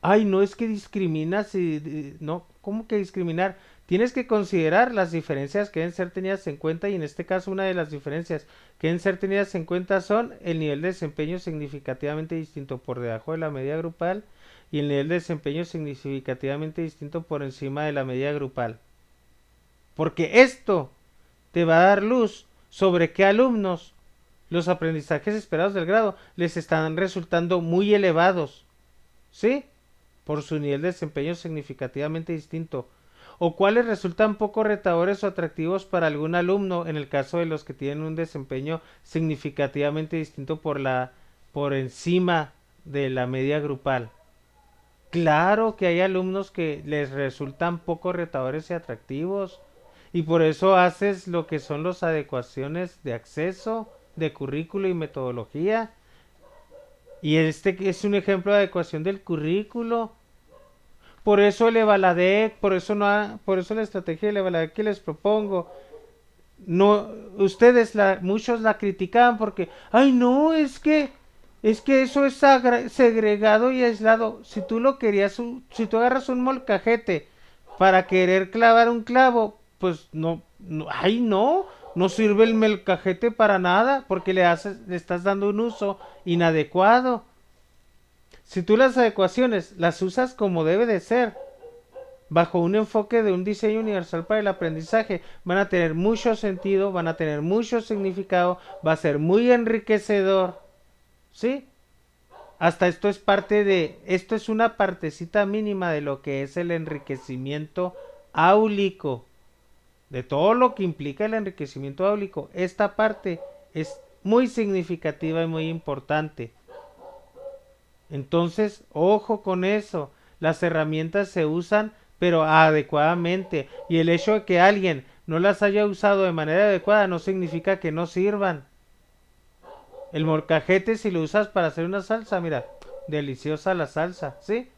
A: ay, no es que discriminas y no, ¿cómo que discriminar? Tienes que considerar las diferencias que deben ser tenidas en cuenta y en este caso una de las diferencias que deben ser tenidas en cuenta son el nivel de desempeño significativamente distinto por debajo de la media grupal y el nivel de desempeño significativamente distinto por encima de la media grupal. Porque esto te va a dar luz sobre qué alumnos los aprendizajes esperados del grado les están resultando muy elevados, ¿sí? Por su nivel de desempeño significativamente distinto, o cuáles resultan poco retadores o atractivos para algún alumno en el caso de los que tienen un desempeño significativamente distinto por encima de la media grupal. Claro que hay alumnos que les resultan poco retadores y atractivos y por eso haces lo que son las adecuaciones de acceso, de currículo y metodología. Y este es un ejemplo de adecuación del currículo. Por eso el Evaladec, por eso por eso la estrategia del Evaladec que les propongo, no, muchos la criticaban porque, ay no, es que eso es segregado y aislado. Si tú lo querías, si tú agarras un molcajete para querer clavar un clavo, pues ay no, no sirve el molcajete para nada porque le estás dando un uso inadecuado. Si tú las adecuaciones las usas como debe de ser, bajo un enfoque de un diseño universal para el aprendizaje, van a tener mucho sentido, van a tener mucho significado, va a ser muy enriquecedor, ¿sí? Hasta esto es una partecita mínima de lo que es el enriquecimiento áulico, de todo lo que implica el enriquecimiento áulico. Esta parte es muy significativa y muy importante. Entonces, ojo con eso. Las herramientas se usan, pero adecuadamente. Y el hecho de que alguien no las haya usado de manera adecuada no significa que no sirvan. El molcajete, si lo usas para hacer una salsa, mira, deliciosa la salsa, ¿sí?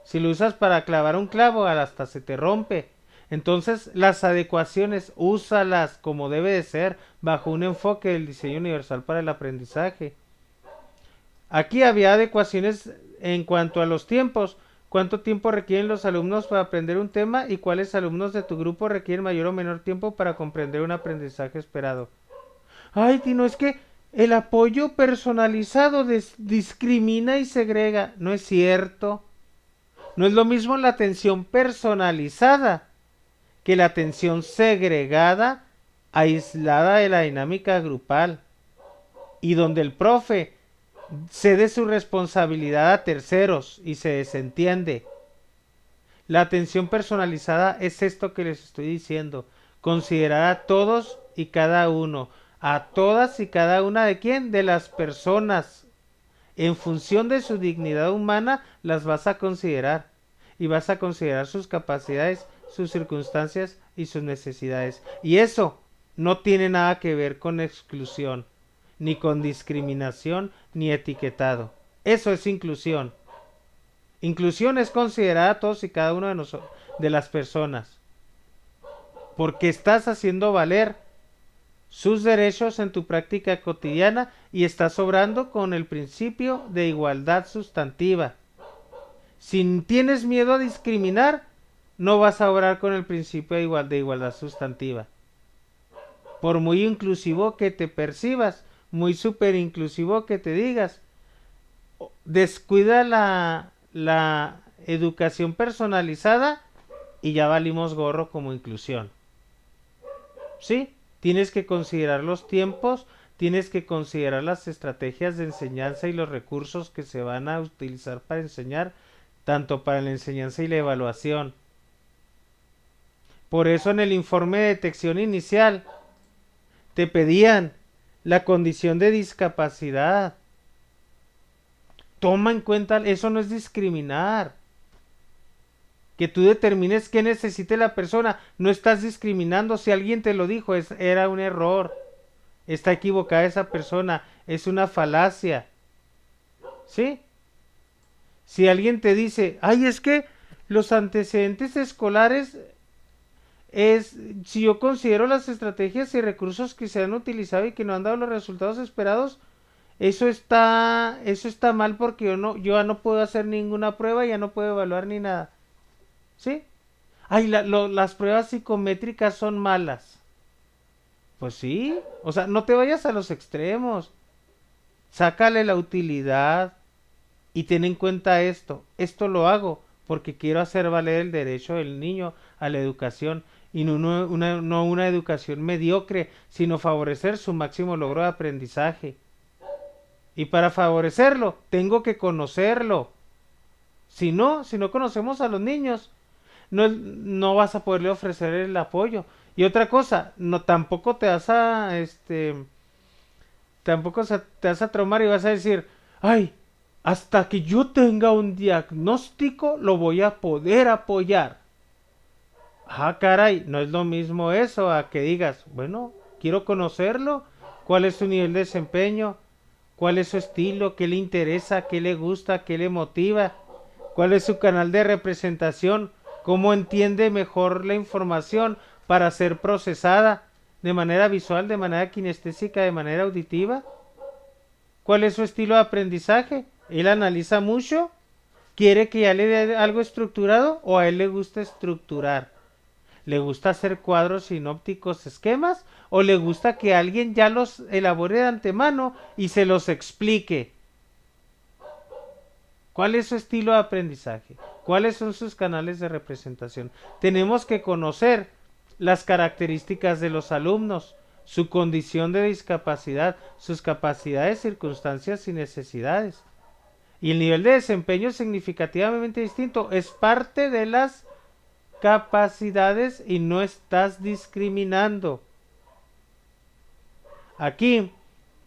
A: Si lo usas para clavar un clavo, hasta se te rompe. Entonces, las adecuaciones, úsalas como debe de ser, bajo un enfoque del diseño universal para el aprendizaje. Aquí había adecuaciones en cuanto a los tiempos. ¿Cuánto tiempo requieren los alumnos para aprender un tema y cuáles alumnos de tu grupo requieren mayor o menor tiempo para comprender un aprendizaje esperado? Ay, Tino, es que el apoyo personalizado discrimina y segrega. No es cierto. No es lo mismo la atención personalizada que la atención segregada, aislada de la dinámica grupal. Y donde el profe cede su responsabilidad a terceros y se desentiende. La atención personalizada es esto que les estoy diciendo. Considerar a todos y cada uno. A todas y cada una de quién? De las personas. En función de su dignidad humana las vas a considerar. Y vas a considerar sus capacidades, sus circunstancias y sus necesidades. Y eso no tiene nada que ver con exclusión, ni con discriminación, ni etiquetado. Eso es inclusión. Inclusión es considerar a todos y cada uno de nosotros, de las personas, porque estás haciendo valer sus derechos en tu práctica cotidiana y estás obrando con el principio de igualdad sustantiva. Si tienes miedo a discriminar, no vas a obrar con el principio de igualdad sustantiva. Por muy inclusivo que te percibas, muy súper inclusivo que te digas, descuida la educación personalizada y ya valimos gorro como inclusión. ¿Sí? Tienes que considerar los tiempos, tienes que considerar las estrategias de enseñanza y los recursos que se van a utilizar para enseñar, tanto para la enseñanza y la evaluación. Por eso en el informe de detección inicial te pedían la condición de discapacidad. Toma en cuenta, eso no es discriminar. Que tú determines qué necesite la persona, no estás discriminando. Si alguien te lo dijo, era un error. Está equivocada esa persona, es una falacia. ¿Sí? Si alguien te dice, ay, es que los antecedentes escolares si yo considero las estrategias y recursos que se han utilizado y que no han dado los resultados esperados, eso está mal porque yo ya no puedo hacer ninguna prueba, ya no puedo evaluar ni nada. ¿Sí? Ay, las pruebas psicométricas son malas. Pues sí, o sea, no te vayas a los extremos. Sácale la utilidad y ten en cuenta esto. Esto lo hago porque quiero hacer valer el derecho del niño a la educación y no una educación mediocre, sino favorecer su máximo logro de aprendizaje. Y para favorecerlo, tengo que conocerlo. Si no conocemos a los niños, no vas a poderle ofrecer el apoyo. Y otra cosa, no tampoco te vas a traumar y vas a decir, ay, hasta que yo tenga un diagnóstico lo voy a poder apoyar. Ah, caray, no es lo mismo eso a que digas, bueno, quiero conocerlo, cuál es su nivel de desempeño, cuál es su estilo, qué le interesa, qué le gusta, qué le motiva, cuál es su canal de representación, cómo entiende mejor la información para ser procesada de manera visual, de manera kinestésica, de manera auditiva. ¿Cuál es su estilo de aprendizaje? ¿Él analiza mucho? ¿Quiere que ya le dé algo estructurado o a él le gusta estructurar? ¿Le gusta hacer cuadros sinópticos, esquemas? ¿O le gusta que alguien ya los elabore de antemano y se los explique? ¿Cuál es su estilo de aprendizaje? ¿Cuáles son sus canales de representación? Tenemos que conocer las características de los alumnos, su condición de discapacidad, sus capacidades, circunstancias y necesidades. Y el nivel de desempeño es significativamente distinto. Es parte de las capacidades y no estás discriminando. Aquí,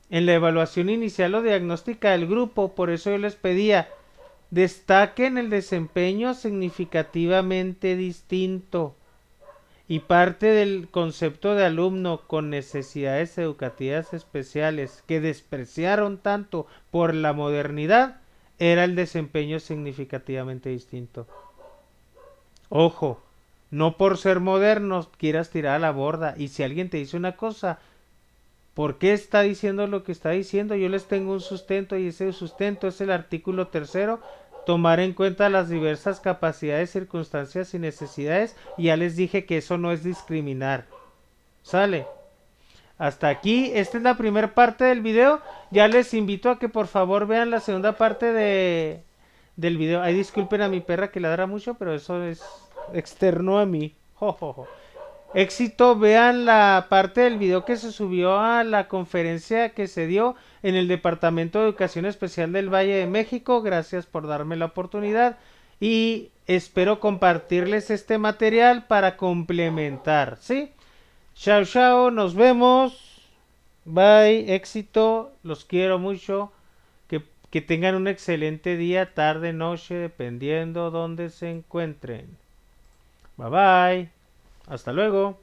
A: en la evaluación inicial o diagnóstica del grupo, por eso yo les pedía, destaquen el desempeño significativamente distinto. Y parte del concepto de alumno con necesidades educativas especiales que despreciaron tanto por la modernidad era el desempeño significativamente distinto. Ojo, no por ser modernos quieras tirar a la borda. Y si alguien te dice una cosa, ¿por qué está diciendo lo que está diciendo? Yo les tengo un sustento y ese sustento es el artículo 3, tomar en cuenta las diversas capacidades, circunstancias y necesidades. Y ya les dije que eso no es discriminar. ¿Sale? Hasta aquí, esta es la primera parte del video. Ya les invito a que por favor vean la segunda parte del video. Ay, disculpen a mi perra que ladra mucho, pero eso es externo a mí. Jo, jo, jo. Éxito, vean la parte del video que se subió a la conferencia que se dio en el Departamento de Educación Especial del Valle de México. Gracias por darme la oportunidad y espero compartirles este material para complementar, ¿sí? Chao, chao, nos vemos. Bye, éxito, los quiero mucho. Que tengan un excelente día, tarde, noche, dependiendo donde se encuentren. Bye bye. Hasta luego.